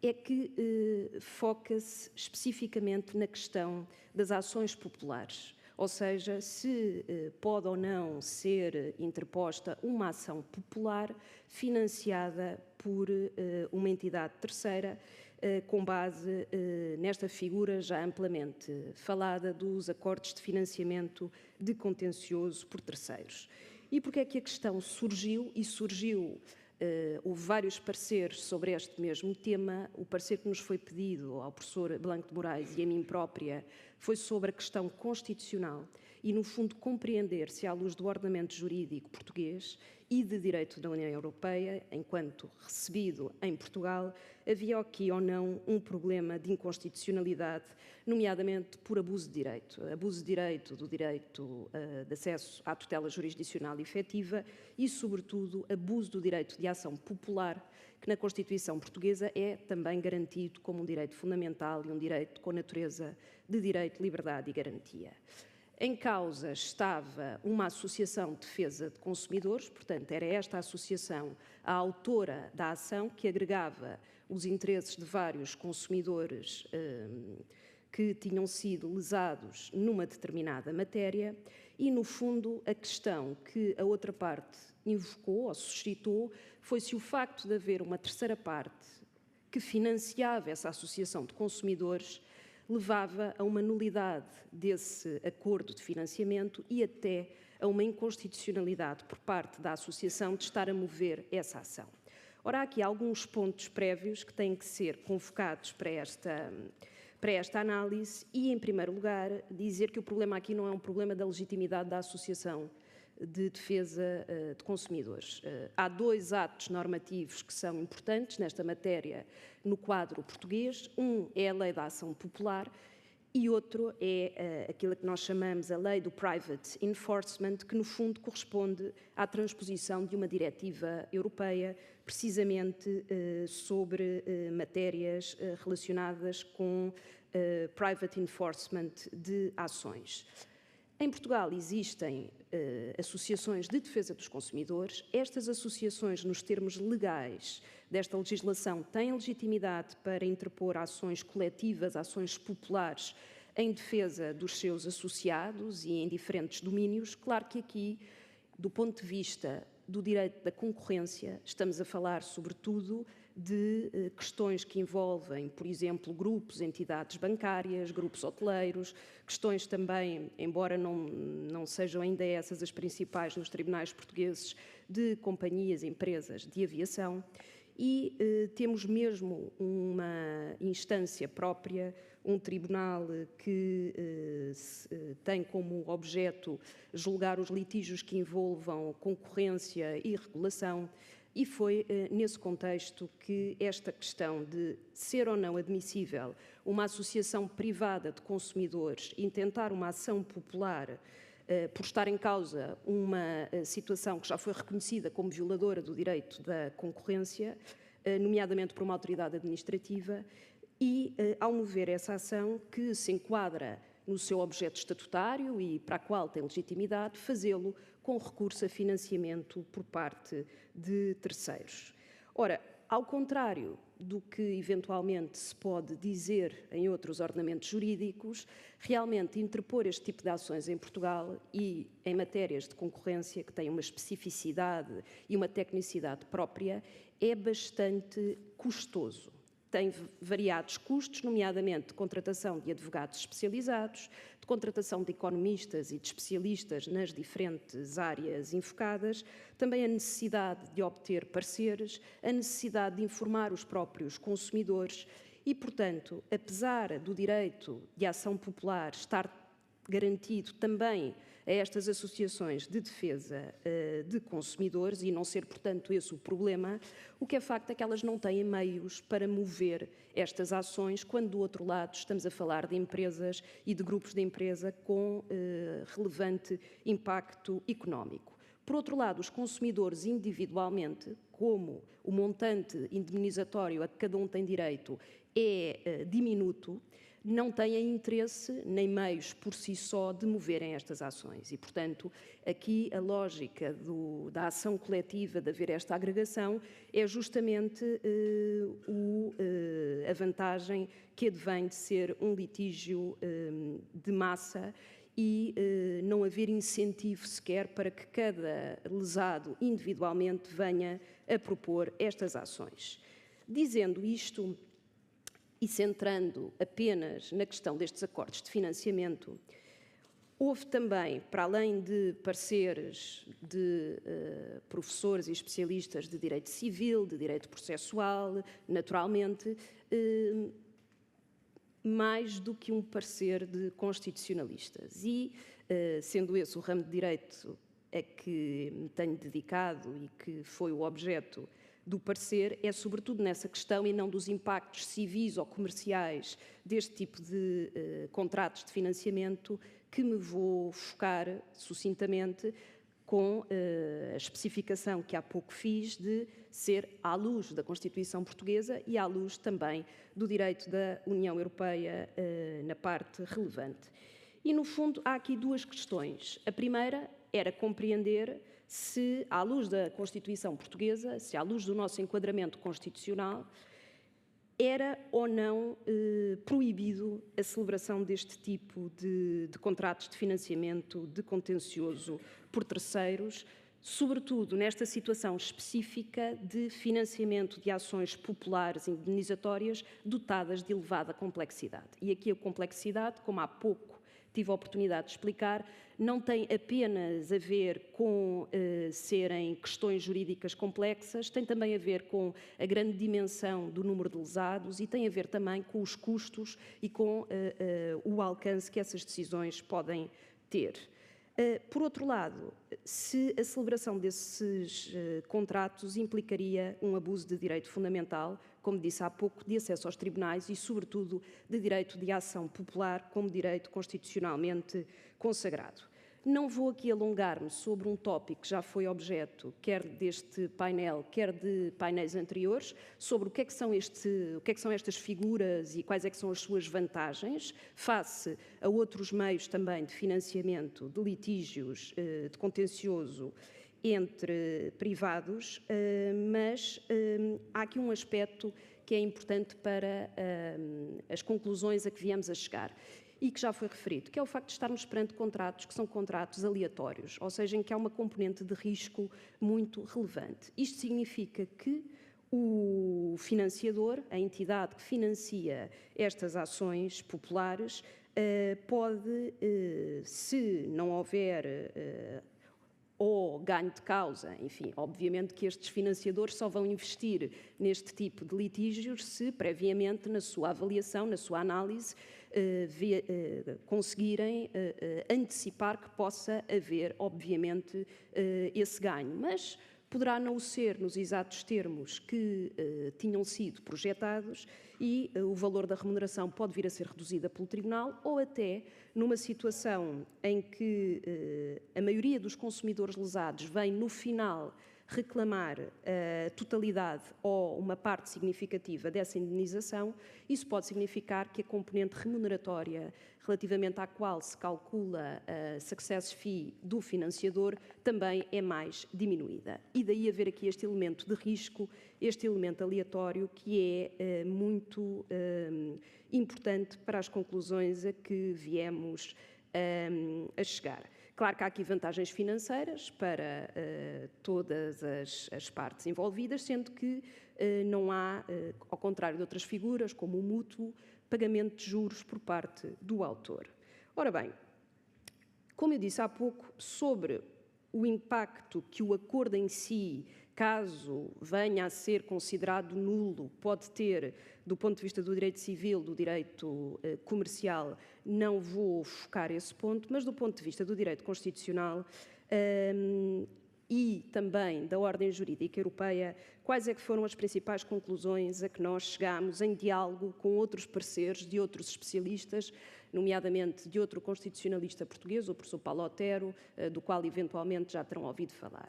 É que foca-se especificamente na questão das ações populares, ou seja, se pode ou não ser interposta uma ação popular financiada por uma entidade terceira, com base nesta figura já amplamente falada dos acordos de financiamento de contencioso por terceiros. E porquê é que a questão surgiu? E surgiu... houve vários pareceres sobre este mesmo tema. O parecer que nos foi pedido ao professor Blanco de Moraes e a mim própria foi sobre a questão constitucional e, no fundo, compreender se, à luz do ordenamento jurídico português e de direito da União Europeia, enquanto recebido em Portugal, havia aqui ou não um problema de inconstitucionalidade, nomeadamente por abuso de direito. Abuso de direito do direito de acesso à tutela jurisdicional efetiva e, sobretudo, abuso do direito de ação popular, que na Constituição portuguesa é também garantido como um direito fundamental e um direito com natureza de direito, liberdade e garantia. Em causa estava uma associação de defesa de consumidores, portanto, era esta associação a autora da ação que agregava os interesses de vários consumidores que tinham sido lesados numa determinada matéria e, no fundo, a questão que a outra parte invocou ou suscitou foi se o facto de haver uma terceira parte que financiava essa associação de consumidores levava a uma nulidade desse acordo de financiamento e até a uma inconstitucionalidade por parte da associação de estar a mover essa ação. Ora, há aqui alguns pontos prévios que têm que ser convocados para esta análise e, em primeiro lugar, dizer que o problema aqui não é um problema da legitimidade da associação de defesa de consumidores. Há dois atos normativos que são importantes nesta matéria no quadro português. Um é a Lei da Ação Popular e outro é aquilo que nós chamamos a Lei do Private Enforcement, que no fundo corresponde à transposição de uma diretiva europeia, precisamente sobre matérias relacionadas com private enforcement de ações. Em Portugal existem associações de defesa dos consumidores. Estas associações, nos termos legais desta legislação, têm legitimidade para interpor ações coletivas, ações populares, em defesa dos seus associados e em diferentes domínios. Claro que aqui, do ponto de vista do direito da concorrência, estamos a falar, sobretudo, de questões que envolvem, por exemplo, grupos, entidades bancárias, grupos hoteleiros, questões também, embora não sejam ainda essas as principais nos tribunais portugueses, de companhias, empresas de aviação, e temos mesmo uma instância própria, um tribunal que tem como objeto julgar os litígios que envolvam concorrência e regulação. E foi nesse contexto que esta questão de ser ou não admissível uma associação privada de consumidores intentar uma ação popular por estar em causa uma situação que já foi reconhecida como violadora do direito da concorrência, nomeadamente por uma autoridade administrativa, e ao mover essa ação que se enquadra no seu objeto estatutário e para a qual tem legitimidade, fazê-lo com recurso a financiamento por parte de terceiros. Ora, ao contrário do que eventualmente se pode dizer em outros ordenamentos jurídicos, realmente interpor este tipo de ações em Portugal e em matérias de concorrência que têm uma especificidade e uma tecnicidade própria é bastante custoso. tem variados custos, nomeadamente de contratação de advogados especializados, de contratação de economistas e de especialistas nas diferentes áreas enfocadas, também a necessidade de obter pareceres, a necessidade de informar os próprios consumidores e, portanto, apesar do direito de ação popular estar garantido também a estas associações de defesa de consumidores e não ser, portanto, esse o problema, o que é facto é que elas não têm meios para mover estas ações, quando do outro lado estamos a falar de empresas e de grupos de empresa com relevante impacto económico. Por outro lado, os consumidores individualmente, como o montante indemnizatório a que cada um tem direito é diminuto, não têm interesse nem meios por si só de moverem estas ações. E, portanto, aqui a lógica da ação coletiva, de haver esta agregação, é justamente a vantagem que advém de ser um litígio de massa e não haver incentivo sequer para que cada lesado individualmente venha a propor estas ações. Dizendo isto, e centrando apenas na questão destes acordos de financiamento, houve também, para além de pareceres de professores e especialistas de direito civil, de direito processual, naturalmente, mais do que um parecer de constitucionalistas. E, sendo esse o ramo de direito a que me tenho dedicado e que foi o objeto do parecer, é sobretudo nessa questão e não dos impactos civis ou comerciais deste tipo de contratos de financiamento que me vou focar sucintamente com a especificação que há pouco fiz de ser à luz da Constituição Portuguesa e à luz também do direito da União Europeia na parte relevante. E, no fundo, há aqui duas questões. A primeira era compreender se, à luz da Constituição Portuguesa, se à luz do nosso enquadramento constitucional, era ou não proibido a celebração deste tipo de contratos de financiamento de contencioso por terceiros, sobretudo nesta situação específica de financiamento de ações populares indemnizatórias dotadas de elevada complexidade. E aqui a complexidade, como há pouco tive a oportunidade de explicar, não tem apenas a ver com serem questões jurídicas complexas, tem também a ver com a grande dimensão do número de lesados e tem a ver também com os custos e com o alcance que essas decisões podem ter. Por outro lado, se a celebração desses contratos implicaria um abuso de direito fundamental, como disse há pouco, de acesso aos tribunais e, sobretudo, de direito de ação popular como direito constitucionalmente consagrado. Não vou aqui alongar-me sobre um tópico que já foi objeto, quer deste painel, quer de painéis anteriores, sobre o que é que são estas figuras e quais é que são as suas vantagens, face a outros meios também de financiamento de litígios de contencioso entre privados, mas há aqui um aspecto que é importante para as conclusões a que viemos a chegar e que já foi referido, que é o facto de estarmos perante contratos que são contratos aleatórios, ou seja, em que há uma componente de risco muito relevante. Isto significa que o financiador, a entidade que financia estas ações populares, pode, se não houver ou ganho de causa, enfim, obviamente que estes financiadores só vão investir neste tipo de litígios se previamente na sua avaliação, na sua análise, conseguirem antecipar que possa haver, obviamente, esse ganho. Mas poderá não ser nos exatos termos que tinham sido projetados e o valor da remuneração pode vir a ser reduzida pelo Tribunal ou até numa situação em que a maioria dos consumidores lesados vem no final reclamar a totalidade ou uma parte significativa dessa indemnização, isso pode significar que a componente remuneratória relativamente à qual se calcula a success fee do financiador também é mais diminuída. E daí haver aqui este elemento de risco, este elemento aleatório que é muito importante para as conclusões a que viemos a chegar. Claro que há aqui vantagens financeiras para todas as partes envolvidas, sendo que não há, ao contrário de outras figuras, como o mútuo, pagamento de juros por parte do autor. Ora bem, como eu disse há pouco, sobre o impacto que o acordo em si, caso venha a ser considerado nulo, pode ter do ponto de vista do direito civil, do direito comercial, não vou focar esse ponto, mas do ponto de vista do direito constitucional e também da ordem jurídica europeia, quais é que foram as principais conclusões a que nós chegámos em diálogo com outros pareceres de outros especialistas, nomeadamente de outro constitucionalista português, o professor Paulo Otero, do qual eventualmente já terão ouvido falar.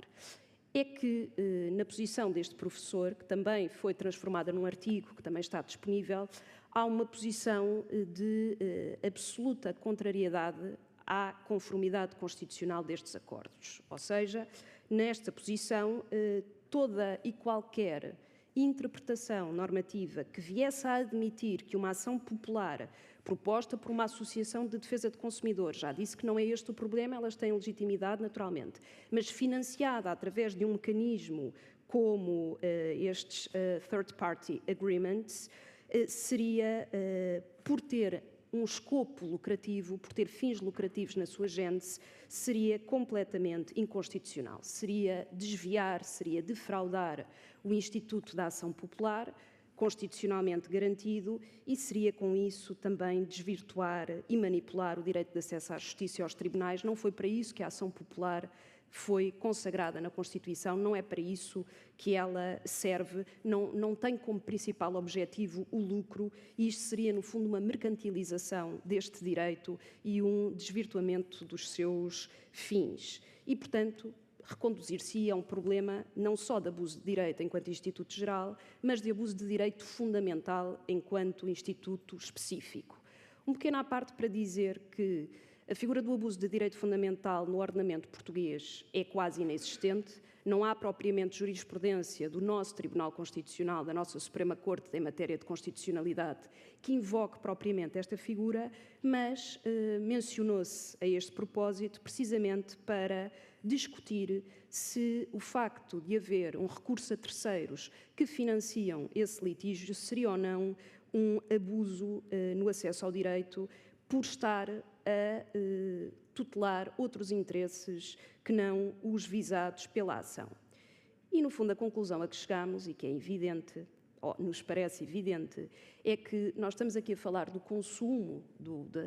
É que, na posição deste professor, que também foi transformada num artigo, que também está disponível, há uma posição de absoluta contrariedade à conformidade constitucional destes acordos. Ou seja, nesta posição, toda e qualquer interpretação normativa que viesse a admitir que uma ação popular proposta por uma associação de defesa de consumidores, já disse que não é este o problema, elas têm legitimidade naturalmente, mas financiada através de um mecanismo como estes third party agreements, seria, por ter um escopo lucrativo, por ter fins lucrativos na sua gênese, seria completamente inconstitucional. Seria desviar, seria defraudar o Instituto da Ação Popular, constitucionalmente garantido, e seria com isso também desvirtuar e manipular o direito de acesso à justiça e aos tribunais. Não foi para isso que a ação popular foi consagrada na Constituição, não é para isso que ela serve, não tem como principal objetivo o lucro, e isto seria, no fundo, uma mercantilização deste direito e um desvirtuamento dos seus fins. E, portanto, reconduzir-se a um problema não só de abuso de direito enquanto Instituto Geral, mas de abuso de direito fundamental enquanto Instituto específico. Um pequeno à parte para dizer que a figura do abuso de direito fundamental no ordenamento português é quase inexistente. Não há propriamente jurisprudência do nosso Tribunal Constitucional, da nossa Suprema Corte em matéria de constitucionalidade, que invoque propriamente esta figura, mas mencionou-se a este propósito precisamente para discutir se o facto de haver um recurso a terceiros que financiam esse litígio seria ou não um abuso no acesso ao direito por estar a tutelar outros interesses que não os visados pela ação. E, no fundo, a conclusão a que chegamos, e que é evidente, ou nos parece evidente, é que nós estamos aqui a falar do consumo,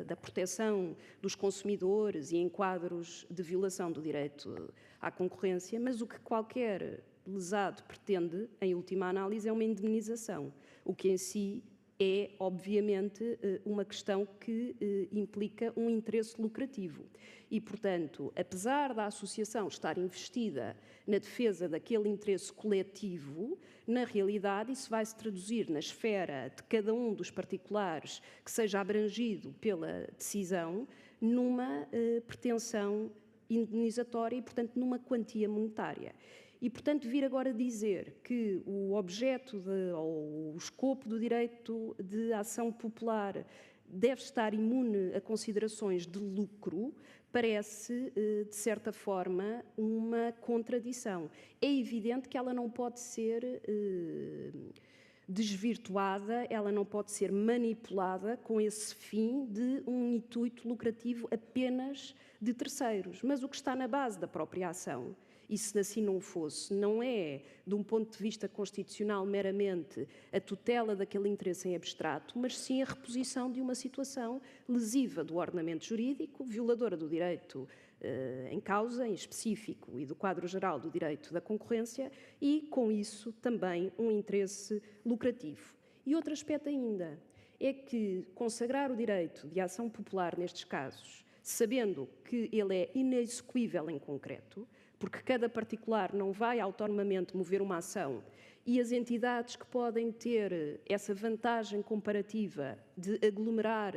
da proteção dos consumidores e em quadros de violação do direito à concorrência, mas o que qualquer lesado pretende, em última análise, é uma indemnização, o que em si é, obviamente, uma questão que implica um interesse lucrativo. E, portanto, apesar da associação estar investida na defesa daquele interesse coletivo, na realidade isso vai se traduzir na esfera de cada um dos particulares que seja abrangido pela decisão numa pretensão indemnizatória e, portanto, numa quantia monetária. E, portanto, vir agora dizer que o objeto ou o escopo do direito de ação popular deve estar imune a considerações de lucro parece, de certa forma, uma contradição. É evidente que ela não pode ser desvirtuada, ela não pode ser manipulada com esse fim de um intuito lucrativo apenas de terceiros. Mas o que está na base da própria ação, e se assim não fosse, não é, de um ponto de vista constitucional, meramente a tutela daquele interesse em abstrato, mas sim a reposição de uma situação lesiva do ordenamento jurídico, violadora do direito em causa, em específico, e do quadro geral do direito da concorrência, e, com isso, também um interesse lucrativo. E outro aspecto ainda é que consagrar o direito de ação popular nestes casos, sabendo que ele é inexequível em concreto, porque cada particular não vai autonomamente mover uma ação e as entidades que podem ter essa vantagem comparativa de aglomerar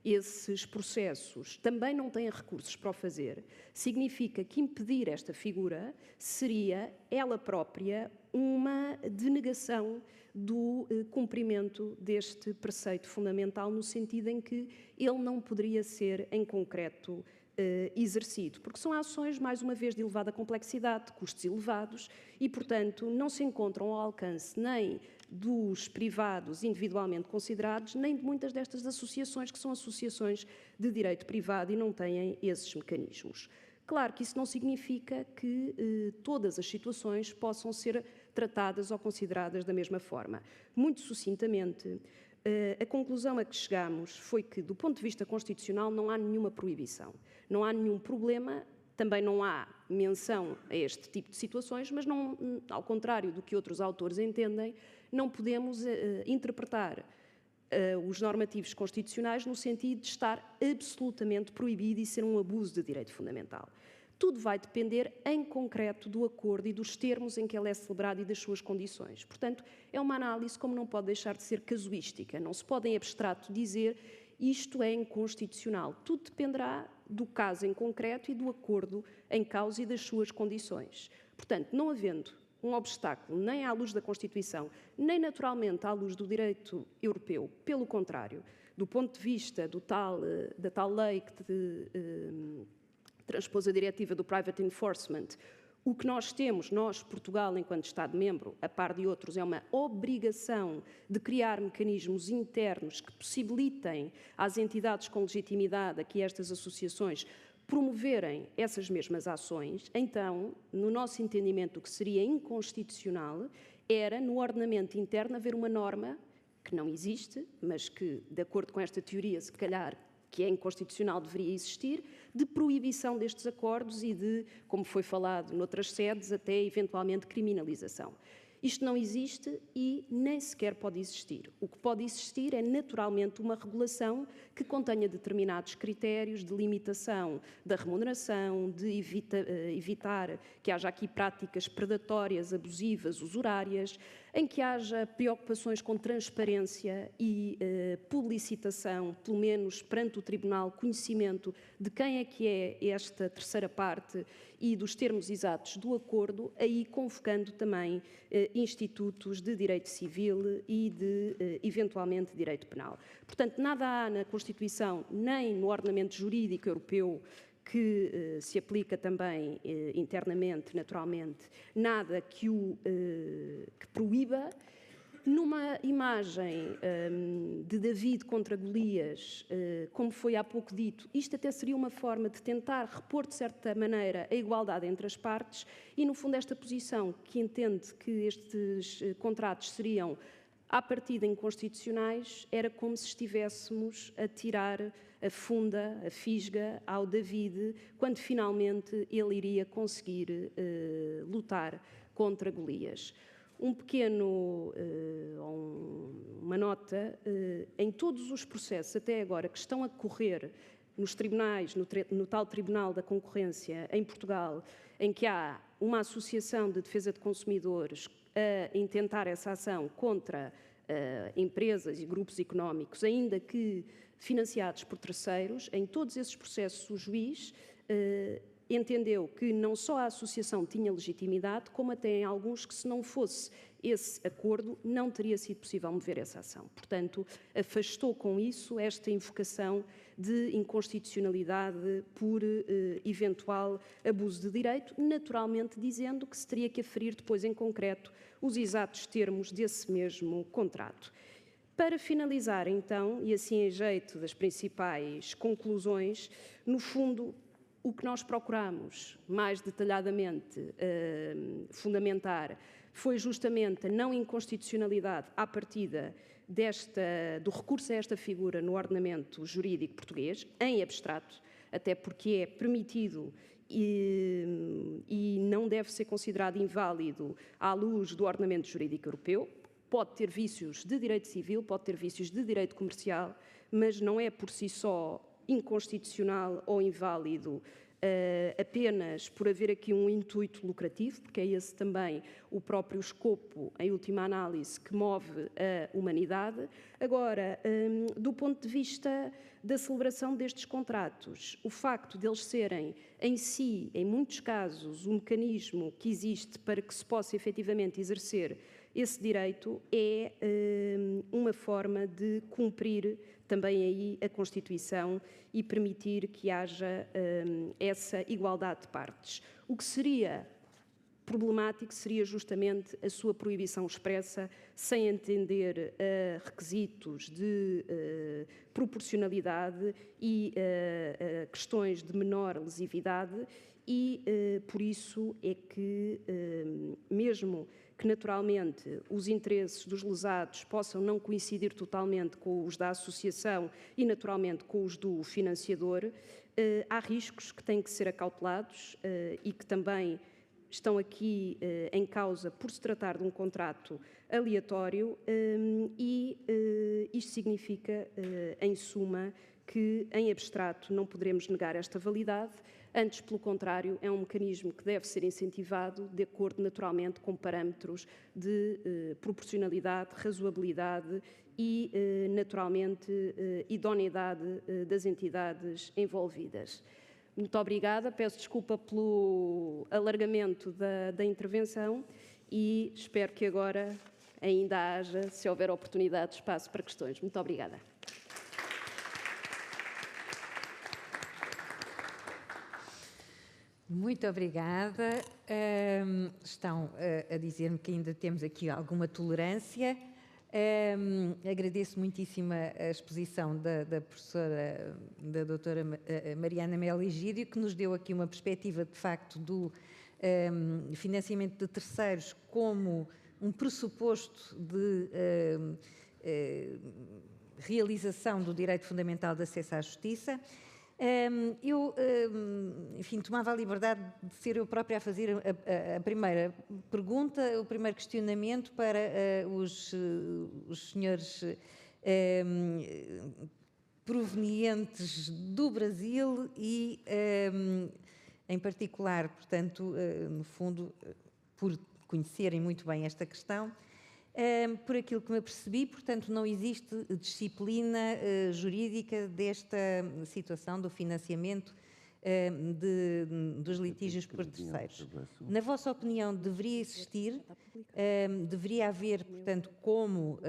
esses processos também não têm recursos para o fazer, significa que impedir esta figura seria, ela própria, uma denegação do cumprimento deste preceito fundamental, no sentido em que ele não poderia ser, em concreto, exercido, porque são ações, mais uma vez, de elevada complexidade, de custos elevados e, portanto, não se encontram ao alcance nem dos privados individualmente considerados, nem de muitas destas associações, que são associações de direito privado e não têm esses mecanismos. Claro que isso não significa que todas as situações possam ser tratadas ou consideradas da mesma forma. Muito sucintamente, a conclusão a que chegamos foi que, do ponto de vista constitucional, não há nenhuma proibição. Não há nenhum problema, também não há menção a este tipo de situações, mas, não, ao contrário do que outros autores entendem, não podemos interpretar os normativos constitucionais no sentido de estar absolutamente proibido e ser um abuso de direito fundamental. Tudo vai depender, em concreto, do acordo e dos termos em que ele é celebrado e das suas condições. Portanto, é uma análise como não pode deixar de ser casuística. Não se pode, em abstrato, dizer isto é inconstitucional. Tudo dependerá do caso em concreto e do acordo em causa e das suas condições. Portanto, não havendo um obstáculo nem à luz da Constituição, nem naturalmente à luz do direito europeu, pelo contrário, do ponto de vista da tal lei que transpôs a diretiva do Private Enforcement, o que nós temos, nós, Portugal, enquanto Estado-membro, a par de outros, é uma obrigação de criar mecanismos internos que possibilitem às entidades com legitimidade, aqui estas associações, promoverem essas mesmas ações. Então, no nosso entendimento, o que seria inconstitucional era, no ordenamento interno, haver uma norma que não existe, mas que, de acordo com esta teoria, se calhar, que é inconstitucional, deveria existir, de proibição destes acordos e de, como foi falado noutras sedes, até eventualmente criminalização. Isto não existe e nem sequer pode existir. O que pode existir é, naturalmente, uma regulação que contenha determinados critérios de limitação da remuneração, de evitar que haja aqui práticas predatórias, abusivas, usurárias, em que haja preocupações com transparência e publicitação, pelo menos perante o Tribunal, conhecimento de quem é que é esta terceira parte e dos termos exatos do acordo, aí convocando também institutos de direito civil e de, eventualmente, direito penal. Portanto, nada há na Constituição, nem no ordenamento jurídico europeu, que se aplica também internamente, naturalmente, nada que proíba. Numa imagem de David contra Golias, como foi há pouco dito, isto até seria uma forma de tentar repor, de certa maneira, a igualdade entre as partes e, no fundo, esta posição que entende que estes contratos seriam, à partida, inconstitucionais, era como se estivéssemos a tirar a funda, a fisga ao David, quando finalmente ele iria conseguir lutar contra Golias. Uma nota, em todos os processos até agora que estão a decorrer nos tribunais, no tal Tribunal da Concorrência em Portugal, em que há uma associação de defesa de consumidores a intentar essa ação contra empresas e grupos económicos, ainda que financiados por terceiros, em todos esses processos o juiz entendeu que não só a associação tinha legitimidade, como até em alguns que, se não fosse esse acordo, não teria sido possível mover essa ação. Portanto, afastou com isso esta invocação de inconstitucionalidade por eventual abuso de direito, naturalmente dizendo que se teria que aferir depois em concreto os exatos termos desse mesmo contrato. Para finalizar, então, e assim em jeito das principais conclusões, no fundo, o que nós procuramos mais detalhadamente fundamentar foi justamente a não inconstitucionalidade à partida do recurso a esta figura no ordenamento jurídico português, em abstrato, até porque é permitido e não deve ser considerado inválido à luz do ordenamento jurídico europeu. Pode ter vícios de direito civil, pode ter vícios de direito comercial, mas não é por si só inconstitucional ou inválido apenas por haver aqui um intuito lucrativo, porque é esse também o próprio escopo, em última análise, que move a humanidade. Agora, do ponto de vista da celebração destes contratos, o facto de eles serem em si, em muitos casos, o mecanismo que existe para que se possa efetivamente exercer esse direito é uma forma de cumprir também aí a Constituição e permitir que haja essa igualdade de partes. O que seria problemático seria justamente a sua proibição expressa, sem entender requisitos de proporcionalidade e questões de menor lesividade, e por isso é que, mesmo que naturalmente os interesses dos lesados possam não coincidir totalmente com os da associação e naturalmente com os do financiador, há riscos que têm que ser acautelados e que também estão aqui em causa por se tratar de um contrato aleatório e isto significa, em suma, que em abstrato não poderemos negar esta validade, antes, pelo contrário, é um mecanismo que deve ser incentivado de acordo, naturalmente, com parâmetros de proporcionalidade, razoabilidade e, naturalmente, idoneidade das entidades envolvidas. Muito obrigada, peço desculpa pelo alargamento da intervenção e espero que agora ainda haja, se houver oportunidade, espaço para questões. Muito obrigada. Muito obrigada. Estão a dizer-me que ainda temos aqui alguma tolerância. Agradeço muitíssimo a exposição da professora, da doutora Mariana Melo Egídio, que nos deu aqui uma perspectiva, de facto, do financiamento de terceiros como um pressuposto de realização do direito fundamental de acesso à justiça. Eu, enfim, tomava a liberdade de ser eu própria a fazer a primeira pergunta, o primeiro questionamento para os senhores provenientes do Brasil e, em particular, portanto, no fundo, por conhecerem muito bem esta questão. Por aquilo que me apercebi, portanto, não existe disciplina jurídica desta situação do financiamento dos litígios por terceiros. Na vossa opinião, deveria existir? Deveria haver, portanto, como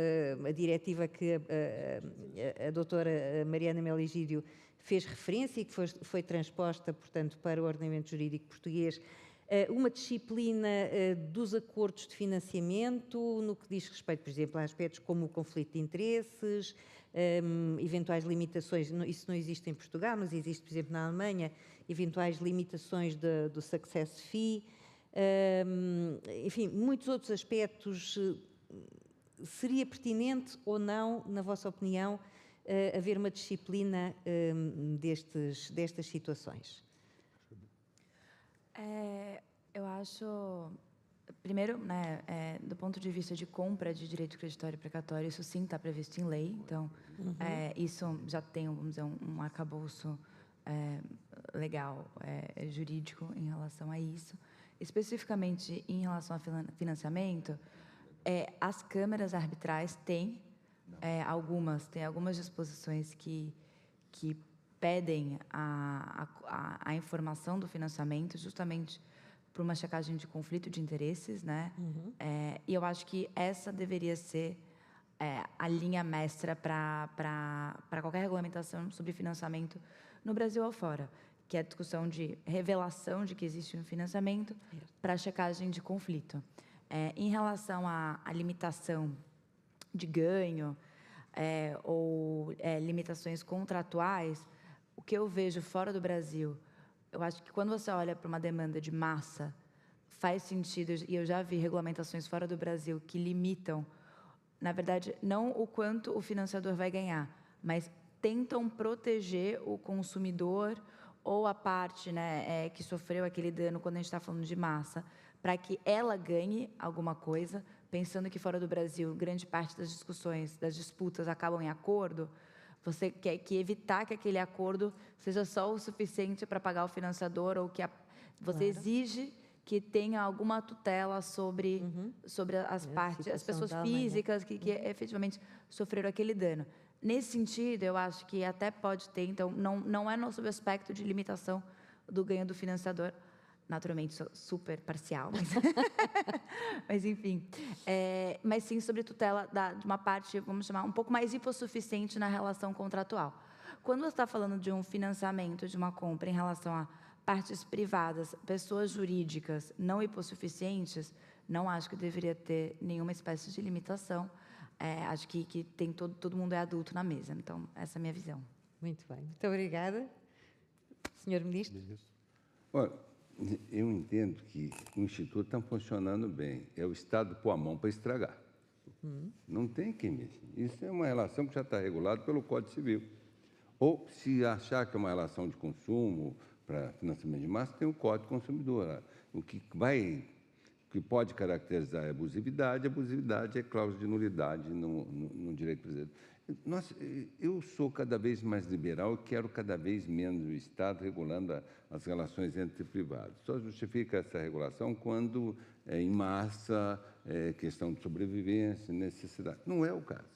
a diretiva que a doutora Mariana Melo Egídio fez referência e que foi transposta, portanto, para o ordenamento jurídico português, uma disciplina dos acordos de financiamento no que diz respeito, por exemplo, a aspectos como o conflito de interesses, eventuais limitações, isso não existe em Portugal, mas existe, por exemplo, na Alemanha, eventuais limitações do success fee, enfim, muitos outros aspectos. Seria pertinente ou não, na vossa opinião, haver uma disciplina destas situações? Eu acho, primeiro, né, do ponto de vista de compra de direito creditório e precatório, isso sim está previsto em lei, então isso já tem, vamos dizer, um arcabouço legal, jurídico em relação a isso. Especificamente em relação a financiamento, as câmaras arbitrais têm algumas disposições que pedem a informação do financiamento, justamente por uma checagem de conflito de interesses, né? E eu acho que essa deveria ser a linha mestra para qualquer regulamentação sobre financiamento no Brasil ou fora, que é a discussão de revelação de que existe um financiamento para checagem de conflito. Em relação à limitação de ganho ou limitações contratuais, o que eu vejo fora do Brasil, eu acho que quando você olha para uma demanda de massa, faz sentido, e eu já vi regulamentações fora do Brasil que limitam, na verdade, não o quanto o financiador vai ganhar, mas tentam proteger o consumidor ou a parte, né, que sofreu aquele dano quando a gente está falando de massa, para que ela ganhe alguma coisa, pensando que fora do Brasil, grande parte das discussões, das disputas acabam em acordo. Você quer evitar que aquele acordo seja só o suficiente para pagar o financiador ou que você exige que tenha alguma tutela sobre as partes, as pessoas físicas que efetivamente sofreram aquele dano. Nesse sentido, eu acho que até pode ter, então, não é no sob aspecto de limitação do ganho do financiador. Naturalmente, sou super parcial, mas enfim. Mas sim sobre tutela de uma parte, vamos chamar, um pouco mais hipossuficiente na relação contratual. Quando você está falando de um financiamento, de uma compra em relação a partes privadas, pessoas jurídicas não hipossuficientes, não acho que deveria ter nenhuma espécie de limitação. Acho que tem todo mundo é adulto na mesa. Então, essa é a minha visão. Muito bem. Muito obrigada. Senhor Ministro. Olha, eu entendo que o Instituto está funcionando bem. É o Estado pôr a mão para estragar. Não tem quem mexer. Isso é uma relação que já está regulada pelo Código Civil. Ou, se achar que é uma relação de consumo para financiamento de massa, tem o Código Consumidor. O que pode caracterizar a abusividade é cláusula de nulidade no direito brasileiro. Nossa, eu sou cada vez mais liberal e quero cada vez menos o Estado regulando as relações entre privados. Só justifica essa regulação quando em massa, questão de sobrevivência, necessidade. Não é o caso.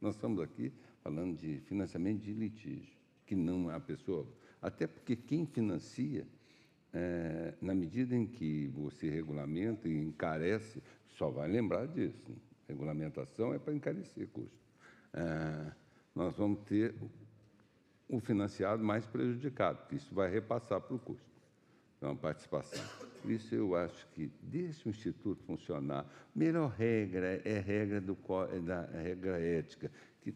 Nós estamos aqui falando de financiamento de litígio, que não há pessoa... Até porque quem financia, na medida em que você regulamenta e encarece, só vai lembrar disso. Regulamentação é para encarecer custo. Nós vamos ter o financiado mais prejudicado, porque isso vai repassar para o custo. Então, a participação. Por isso, eu acho que, deixe o Instituto funcionar. A melhor regra é a regra da regra ética, que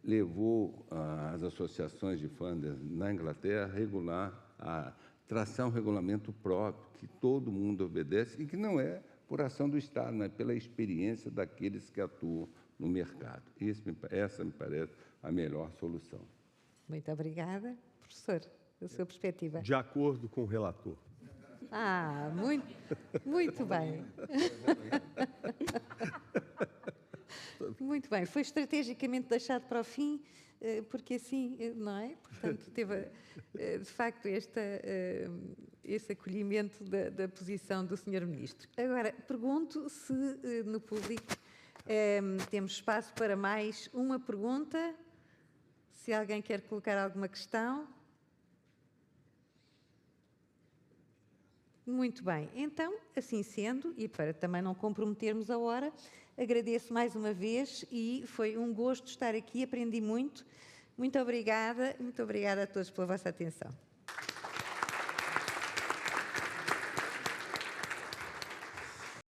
levou as associações de funders na Inglaterra a regular, a traçar um regulamento próprio, que todo mundo obedece, e que não é por ação do Estado, mas pela experiência daqueles que atuam no mercado. Essa me parece a melhor solução. Muito obrigada. Professor, a sua perspectiva. De acordo com o relator. Muito bem. Muito bem. Foi estrategicamente deixado para o fim, porque assim, não é? Portanto, teve, de facto, esse acolhimento da posição do Sr. Ministro. Agora, pergunto se no público temos espaço para mais uma pergunta. Se alguém quer colocar alguma questão. Muito bem. Então, assim sendo, e para também não comprometermos a hora, agradeço mais uma vez e foi um gosto estar aqui, aprendi muito. Muito obrigada a todos pela vossa atenção.